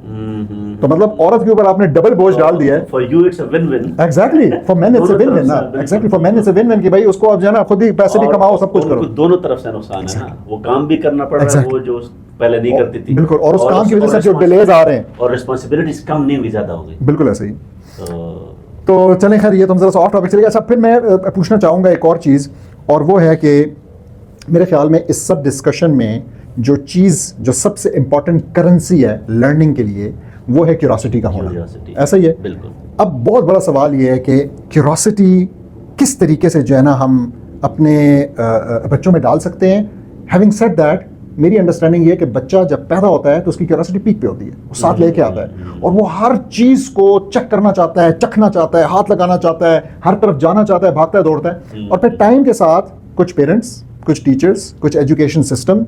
A: تو مطلب عورت کے اوپر آپ نے ڈبل بوجھ ڈال دیا ہے.
B: For you it's a win-win.
A: Exactly. For men it's a win-win نا. Exactly. For men it's a win-win کہ بھائی اس کو اب جو ہے نا خود ہی پیسے بھی کماؤ, سب کچھ کرو.
B: دونوں طرف سے نقصان ہے نا, وہ کام بھی کرنا پڑ رہا ہے وہ جو پہلے نہیں کرتی تھی.
A: بالکل, اور اس کام کی وجہ سے جو ڈیلیز آ رہے ہیں
B: اور ریسپانسبلٹیز کم نہیں ہوئی, زیادہ ہو گئی.
A: بالکل ایسے ہی. تو چلیں خیر یہ تو ہم ذرا سا آف ٹاپک چلے گا. اچھا پھر میں پوچھنا چاہوں گا ایک اور چیز, اور وہ ہے کہ میرے خیال میں اس سب ڈسکشن میں جو چیز جو سب سے امپورٹنٹ کرنسی ہے لرننگ کے لیے وہ ہے کیوریاسٹی کا ہونا. ایسا ہی ہے.
B: بالکل.
A: اب بہت بڑا سوال یہ ہے کہ کیوریاسٹی کس طریقے سے جو ہے نا ہم اپنے بچوں میں ڈال سکتے ہیں. ہیونگ سیڈ دیٹ, میری انڈرسٹینڈنگ یہ ہے کہ بچہ جب پیدا ہوتا ہے تو اس کی کیوریاسٹی پیک پہ ہوتی ہے, وہ ساتھ لے کے آتا ہے اور وہ ہر چیز کو چیک کرنا چاہتا ہے, چکھنا چاہتا ہے, ہاتھ لگانا چاہتا ہے, ہر طرف جانا چاہتا ہے, بھاگتا ہے, دوڑتا ہے. اور پھر ٹائم کے ساتھ کچھ پیرنٹس, کچھ ٹیچرز, کچھ ایجوکیشن سسٹم,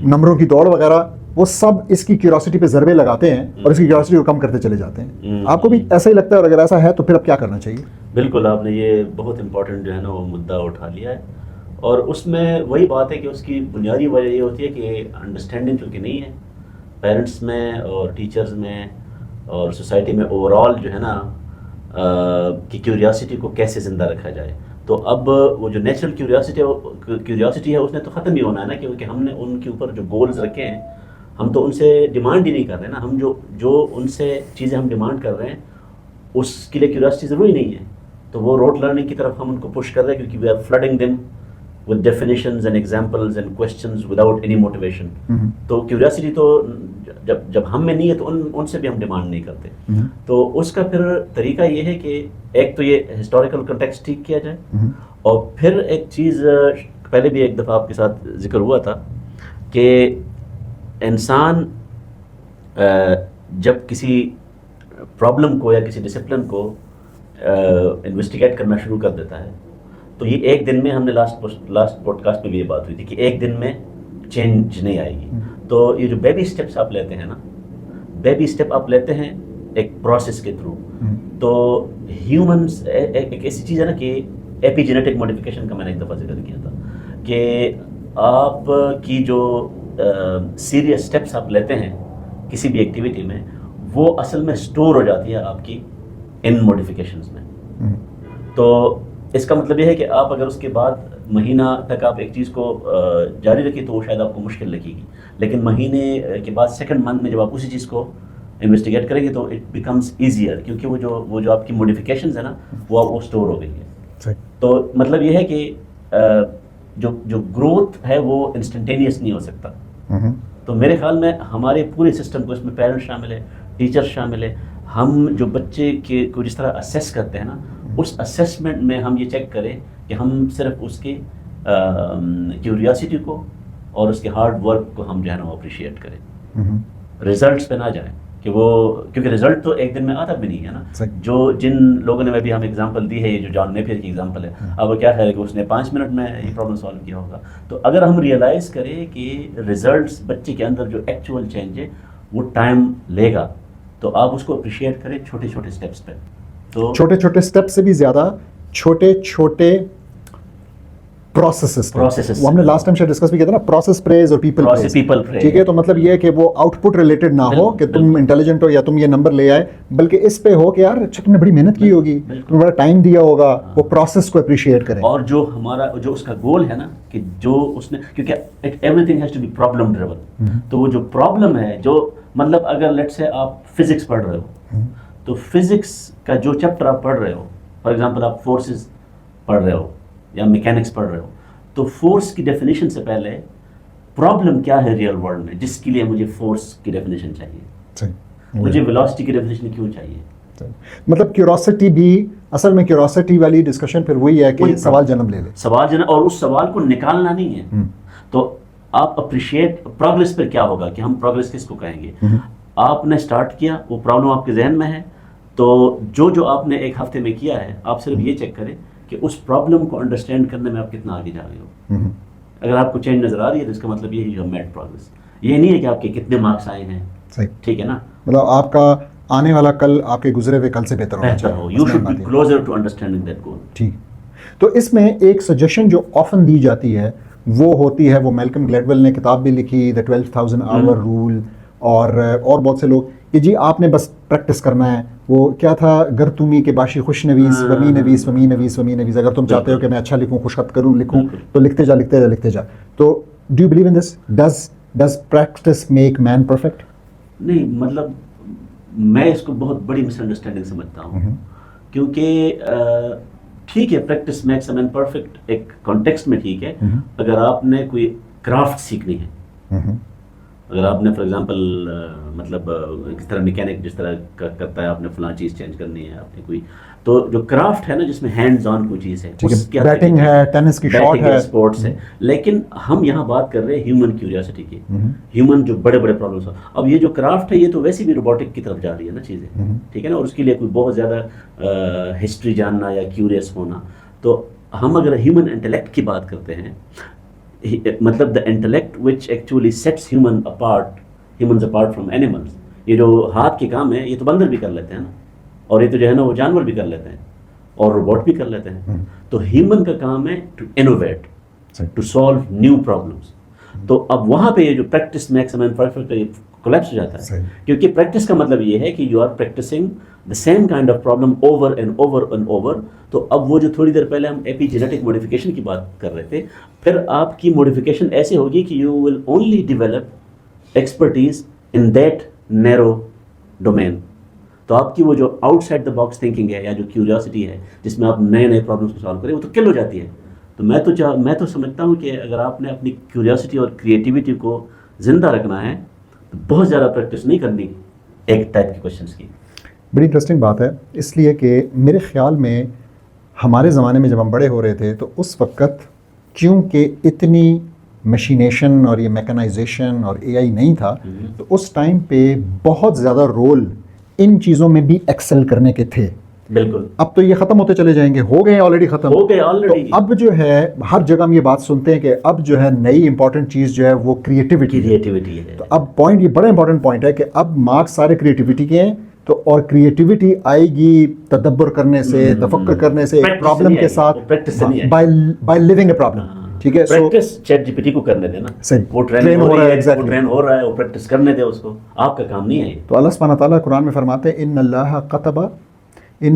A: نمبروں کی دوڑ وغیرہ, وہ سب اس کی کیوریاسٹی پہ ضربے لگاتے ہیں اور اس کی کیوریاسٹی کو کم کرتے چلے جاتے ہیں. آپ کو بھی ایسا ہی لگتا ہے, اور اگر ایسا ہے تو پھر اب کیا کرنا چاہیے؟
B: بالکل, آپ نے یہ بہت امپورٹنٹ جو ہے نا وہ مدعا اٹھا لیا ہے, اور اس میں وہی بات ہے کہ اس کی بنیادی وجہ یہ ہوتی ہے کہ انڈرسٹینڈنگ چونکہ نہیں ہے پیرنٹس میں اور ٹیچرز میں اور سوسائٹی میں اوور آل جو ہے نا کہ کیوریاسٹی کو کیسے زندہ رکھا جائے. تو اب وہ جو نیچرل کیوریاسٹی ہے اس نے تو ختم ہی ہونا ہے نا, کیونکہ ہم نے ان کے اوپر جو گولز رکھے ہیں ہم تو ان سے ڈیمانڈ ہی نہیں کر رہے نا. ہم جو ان سے چیزیں ہم ڈیمانڈ کر رہے ہیں اس کے لیے کیوریاسٹی ضروری نہیں ہے, تو وہ روٹ لرننگ کی طرف ہم ان کو پش کر رہے ہیں کیونکہ we are flooding them with definitions and examples and questions without any motivation. تو کیوریاسٹی تو جب ہم میں نہیں ہے تو ان سے بھی ہم ڈیمانڈ نہیں کرتے. تو اس کا پھر طریقہ یہ ہے کہ ایک تو یہ ہسٹوریکل کنٹیکسٹ ٹھیک کیا جائے, اور پھر ایک چیز پہلے بھی ایک دفعہ آپ کے ساتھ ذکر ہوا تھا کہ انسان جب کسی پرابلم کو یا کسی ڈسپلن کو انویسٹیگیٹ کرنا شروع کر دیتا ہے تو یہ ایک دن میں, ہم نے لاسٹ پوڈ کاسٹ میں بھی یہ بات ہوئی تھی کہ ایک دن میں چینج نہیں آئے گی. تو یہ جو بیبی اسٹیپس آپ لیتے ہیں نا, بیبی اسٹیپ آپ لیتے ہیں ایک پروسیس کے تھرو. تو ہیومنس ایک ایسی چیز ہے نا کہ ایپی جینیٹک موڈیفیکیشن کا میں نے ایک دفعہ ذکر کیا تھا کہ آپ کی جو سیریس اسٹیپس آپ لیتے ہیں کسی بھی ایکٹیویٹی میں, وہ اصل میں اسٹور ہو جاتی ہے آپ کی ان موڈیفیکیشنز میں. تو اس کا مطلب یہ ہے کہ آپ اگر اس کے بعد مہینہ تک آپ ایک چیز کو جاری رکھیں تو وہ شاید آپ کو مشکل لگے گی, لیکن مہینے کے بعد سیکنڈ منتھ میں جب آپ اسی چیز کو انویسٹیگیٹ کریں گے تو اٹ بیکمس ایزیئر, کیونکہ وہ جو آپ کی موڈیفیکیشنز ہیں نا وہ اسٹور ہو گئی ہے. تو مطلب یہ ہے کہ جو گروتھ ہے وہ انسٹنٹینیس نہیں ہو سکتا. تو میرے خیال میں ہمارے پورے سسٹم کو, اس میں پیرنٹس شامل ہے, ٹیچر شامل ہے, ہم جو بچے کو جس طرح اسیس کرتے ہیں نا, اس اسیسمنٹ میں ہم یہ چیک کریں کہ ہم صرف اس کی کیوریاسٹی کو اور اس کے ہارڈ ورک کو ہم جو ہے نا وہ اپریشیٹ کریں, ریزلٹس پہ نہ جائیں کہ وہ, کیونکہ ریزلٹ تو ایک دن میں آتا بھی نہیں ہے نا. جو جن لوگوں نے بھی ہم ایگزامپل دی ہے, یہ جو جان نیپیر کی ایگزامپل ہے, اب وہ کیا خیال ہے کہ اس نے 5 منٹ میں یہ پرابلم سالو کیا ہوگا. تو اگر ہم ریئلائز کریں کہ ریزلٹس بچے کے اندر جو ایکچوئل چینج ہے وہ ٹائم لے گا, تو آپ اس کو اپریشیٹ کریں چھوٹے چھوٹے اسٹیپس پہ. تو چھوٹے
A: چھوٹے اسٹیپ سے بھی زیادہ چھوٹے چھوٹے پروسیسز, وہ ہم نے لاسٹ ٹائم شاید ڈسکس بھی کیا تھا نا, پروسیس پریز اور پیپل پریز. ٹھیک ہے, تو مطلب یہ ہے کہ وہ آؤٹ پٹ ریلیٹڈ نہ ہو کہ تم انٹیلیجنٹ ہو یا تم یہ نمبر لے آئے, بلکہ اس پہ ہو کہ یار اچھا تم نے بڑی محنت کی ہوگی, تم نے بڑا ٹائم دیا ہوگا, وہ پروسیس کو اپریشیٹ کریں.
B: اور جو ہمارا جو اس کا گول ہے نا کہ جو اس نے, کیونکہ everything has to be problem driven, تو وہ جو پرابلم ہے, جو مطلب اگر لیٹ سے آپ فزکس پڑھ رہے ہو تو فزکس کا جو چیپٹر آپ پڑھ رہے ہو, فار ایگزامپل آپ فورسز پڑھ رہے ہو یا میکینکس پڑھ رہے ہو, تو فورس کی ڈیفینیشن سے پہلے پرابلم کیا ہے ریئل ورلڈ میں جس کے لیے مجھے فورس کی ڈیفینیشن چاہیے, مجھے ویلوسٹی کی ڈیفینیشن کیوں چاہیے.
A: مطلب کیوریاسٹی بھی اصل میں کیوریاسٹی والی ڈسکشن پھر وہی ہے کہ سوال جنم لے لے,
B: سوال جنم, اور اس سوال کو نکالنا نہیں ہے. تو آپ اپریشیٹ پروگریس پہ کیا ہوگا کہ ہم پروگریس کس کو کہیں گے. آپ نے اسٹارٹ کیا, وہ پرابلم آپ کے ذہن میں ہے, تو جو آپ نے ایک ہفتے میں کیا ہے آپ صرف یہ چیک کریں کہ اس پرابلم کو انڈرسٹینڈ کرنے میں آپ کتنا آگے جا رہے ہو. اگر آپ کو چینج نظر آ رہی ہے تو اس کا مطلب یہ ہے کہ میڈ پروگریس. یہ نہیں ہے کہ آپ کے کتنے مارکس آئے ہیں, ٹھیک ہے نا,
A: مطلب آپ کا آنے والا کل آپ کے گزرے ہوئے کل سے بہتر ہونا چاہیے.
B: You should be closer to understanding that goal. ٹھیک.
A: تو اس میں ایک سجیشن جو آفن دی جاتی ہے وہ ہوتی ہے, وہ میلکم گلیڈویل نے کتاب بھی لکھی, دا 12,000 آور رول, اور بہت سے لوگ کہ جی آپ نے بس پریکٹس کرنا ہے. وہ کیا تھا, گر تمی کے باشی خوش نویس, ومی نویس, ومی نویس, ومی نویس. اگر تم چاہتے ہو کہ میں اچھا لکھوں, خوش خط کروں, لکھوں, تو لکھتے جا لکھتے جا لکھتے جا. تو do you believe in this, does practice make man perfect?
B: نہیں, مطلب میں اس کو بہت بڑی مس انڈرسٹینڈنگ سمجھتا ہوں, کیونکہ ٹھیک ہے practice makes a man perfect ایک کانٹیکسٹ میں ٹھیک ہے. اگر آپ نے کوئی کرافٹ سیکھنی ہے, اگر آپ نے فار ایگزامپل مطلب کس طرح میکینک جس طرح کرتا ہے، آپ نے فلاں چیز چینج کرنی ہے، آپ نے کوئی تو جو کرافٹ ہے نا جس میں ہینڈز آن کوئی چیز ہے،
A: بیٹنگ ہے، ٹینس کی شاٹ ہے،
B: اسپورٹس ہے. لیکن ہم یہاں بات کر رہے ہیں ہیومن کیوریاسٹی کی، ہیومن جو بڑے بڑے پرابلمس. اب یہ جو کرافٹ ہے یہ تو ویسے بھی روبوٹک کی طرف جا رہی ہے نا چیزیں، ٹھیک ہے نا، اور اس کے لیے کوئی بہت زیادہ ہسٹری جاننا یا کیوریس ہونا. تو ہم اگر ہیومن انٹلیکٹ کی بات کرتے ہیں، مطلب the intellect which actually sets humans apart from animals, یہ جو ہاتھ کے کام ہے یہ تو بندر بھی کر لیتے ہیں نا، اور یہ تو جو ہے نا وہ جانور بھی کر لیتے ہیں اور روبوٹ بھی کر لیتے ہیں. تو ہیومن کا کام ہے to innovate, to solve new problems. تو اب وہاں پہ یہ جو پریکٹس میکس مین پرفیکٹ کا یہ کولیپس ہو جاتا ہے، کیونکہ پریکٹس کا مطلب یہ ہے کہ you are practising the same kind of problem over and over and over. تو اب وہ جو تھوڑی دیر پہلے ہم ایپی جینیٹک موڈیفیکیشن کی بات کر رہے تھے، پھر آپ کی موڈیفیکیشن ایسے ہوگی کہ you will only develop expertise in that narrow domain. تو آپ کی وہ جو out side the box thinking ہے یا جو کیوریاسٹی ہے جس میں آپ نئے نئے پرابلمس کو سالو کریں، وہ تو کل ہو جاتی ہے. تو میں تو سمجھتا ہوں کہ اگر آپ نے اپنی کیوریاسٹی اور کریٹیوٹی کو زندہ رکھنا ہے تو بہت زیادہ پریکٹس نہیں کرنی ایک ٹائپ کے کوشچنس کی.
A: بڑی انٹرسٹنگ بات ہے، اس لیے کہ میرے خیال میں ہمارے زمانے میں جب ہم بڑے ہو رہے تھے تو اس وقت چونکہ اتنی مشینیشن اور یہ میکنائزیشن اور اے آئی نہیں تھا، تو اس ٹائم پہ بہت زیادہ رول ان چیزوں میں بھی ایکسل کرنے کے تھے.
B: بالکل.
A: اب تو یہ ختم ہوتے چلے جائیں گے، ہو گئے آلریڈی ختم ہو گئے آلریڈی. تو اب جو ہے ہر جگہ ہم یہ بات سنتے ہیں کہ اب جو ہے نئی امپورٹنٹ چیز جو ہے وہ کریٹیوٹی ہے. تو اب پوائنٹ، یہ بڑا امپورٹنٹ پوائنٹ ہے کہ اب مارکس سارے کریٹیوٹی کے ہیں. تو اور کریٹیوٹی آئے گی تدبر کرنے سے، تفکر کرنے سے، ایک پرابلم کے ساتھ بائی لیونگ اے پرابلم. ٹھیک ہے،
B: پریکٹس چیٹ جی پی ٹی کو کرنے دینا، وہ ٹرین ہو رہا ہے، وہ پریکٹس کرنے دے اس کو، آپ کا کام نہیں ہے.
A: تو اللہ سبحانہ تعالیٰ قرآن میں فرماتے ہیں ان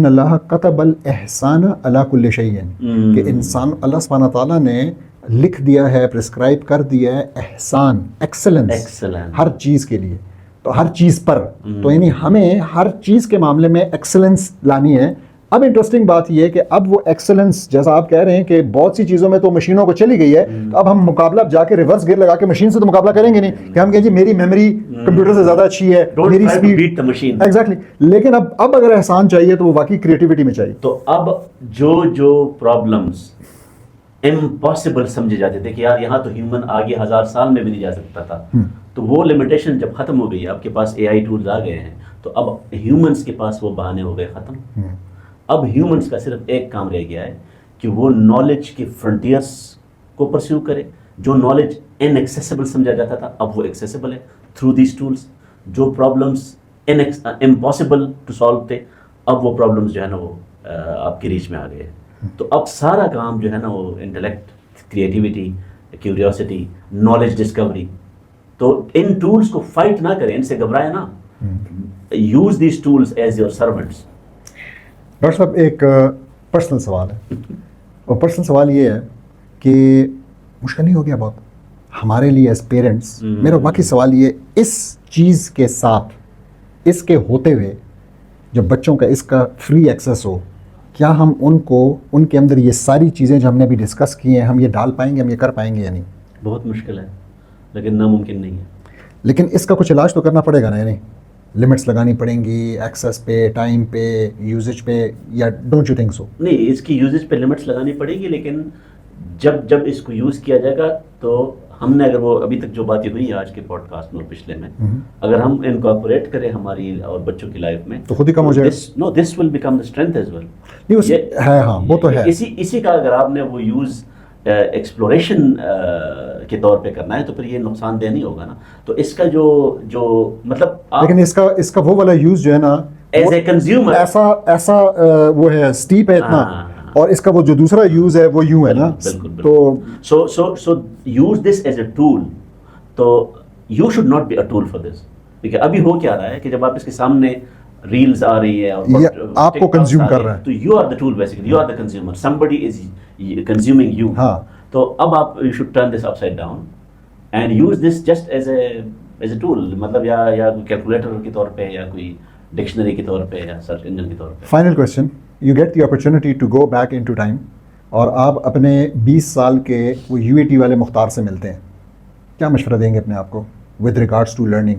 A: اللہ کتب الاحسان علی کل شیء، کہ انسان اللہ سبحانہ تعالیٰ نے لکھ دیا ہے، پرسکرائب کر دیا ہے احسان، ایکسلنس ہر چیز کے لیے، تو ہر چیز پر. تو یعنی ہمیں ہر چیز کے معاملے میں ایکسلنس لانی ہے. اب انٹرسٹنگ بات یہ ہے کہ اب وہ ایکسلنس، جیسا آپ کہہ رہے ہیں کہ بہت سی چیزوں میں تو مشینوں کو چلی گئی ہے، تو اب ہم مقابلہ جا کے ریورس گیئر لگا کے مشین سے تو مقابلہ کریں گے نہیں کہ ہم کہیں جی میری میموری کمپیوٹر سے زیادہ اچھی ہے، میری اسپیڈ. ایگزیکٹلی. لیکن اب اگر احسان چاہیے تو وہ واقعی کریٹیوٹی میں چاہیے.
B: تو اب جو پرابلمس امپاسبل سمجھے جاتے تھے کہ یار یہاں تو ہیومن آگے 1000 سال میں بھی نہیں جا سکتا تھا، تو وہ لمیٹیشن جب ختم ہو گئی، آپ کے پاس اے آئی ٹولز آ گئے ہیں، تو اب ہیومنس کے پاس وہ بہانے ہو گئے ختم. اب ہیومنس کا صرف ایک کام رہ گیا ہے کہ وہ نالج کے فرنٹیئرس کو پرسیو کرے. جو نالج ان ایکسیسیبل سمجھا جاتا تھا اب وہ ایکسیسیبل ہے تھرو دیز ٹولس. جو پرابلمس امپاسبل ٹو سالو تھے اب وہ پرابلمس جو ہے نا وہ آپ کی ریچ میں آ گئے. تو اب سارا کام جو ہے نا وہ intellect, creativity, curiosity, knowledge Discovery. تو ان ٹولس کو فائٹ نہ کریں، ان سے گھبرائیں نا. Use these tools as your servants.
A: Doctor صاحب ایک پرسنل سوال ہے، اور پرسنل سوال یہ ہے کہ مشکل نہیں ہو گیا بہت ہمارے لیے ایز پیرنٹس؟ میرا باقی سوال یہ، اس چیز کے ساتھ، اس کے ہوتے ہوئے جب بچوں کا اس کا فری ایکسیس ہو، کیا ہم ان کے اندر یہ ساری چیزیں جو ہم نے ابھی ڈسکس کی ہیں ہم یہ ڈال پائیں گے، ہم یہ کر پائیں گے یا نہیں؟
B: بہت مشکل ہے لیکن ناممکن نہیں ہے.
A: لیکن اس کا کچھ علاج تو کرنا پڑے گا نا، یعنی لمٹس لگانی پڑیں گی ایکسیس پہ، ٹائم پہ، یوزیج پہ، یا ڈونٹ یو تھنک سو؟
B: نہیں، اس کی یوزیج پہ لمٹس لگانی پڑے گی، لیکن جب اس کو یوز کیا جائے گا تو ہم نے اگر وہ ابھی تک جو باتیں ہوئی ہیں آج کے پوڈ کاسٹ میں اور پچھلے میں، اگر ہم انکارپوریٹ کریں ہماری اور بچوں کی لائف میں
A: تو خود ہی کم ہو جائے.
B: Now this will become the strength as well.
A: ہے ہاں وہ تو ہے.
B: اسی کا اگر آپ نے وہ یوز ایکسپلوریشن کے طور پہ کرنا ہے تو پھر یہ نقصان دہ نہیں ہوگا نا. تو اس کا جو مطلب،
A: لیکن اس کا وہ والا یوز جو ہے نا
B: ایز اے کنزیومر
A: ایسا وہ ہے، اسٹیپ ہے اتنا، اور اس کا وہ جو دوسرا یوز ہے وہ یوں ہے نا.
B: تو so use this as a tool. تو you should not be a tool for this. کیونکہ ابھی ہو کیا رہا ہے کہ جب آپ اس کے سامنے ریلز آ رہی ہے اور
A: آپ کو کنزیوم کر رہا ہے،
B: تو you are the tool basically, you are the consumer, somebody is consuming you. تو اب آپ you should turn this upside down and use this just as a tool. مطلب یا کوئی کیلکولیٹر کے طور پہ، یا کوئی ڈکشنری کے طور پہ، یا سرچ انجن کے طور پہ.
A: Final question, you get the opportunity to go back into time, اور آپ اپنے 20 سال کے وہ UAT والے مختار سے ملتے ہیں، کیا مشورہ دیں گے اپنے آپ کو؟ with regards to learning?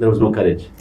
B: There was no courage.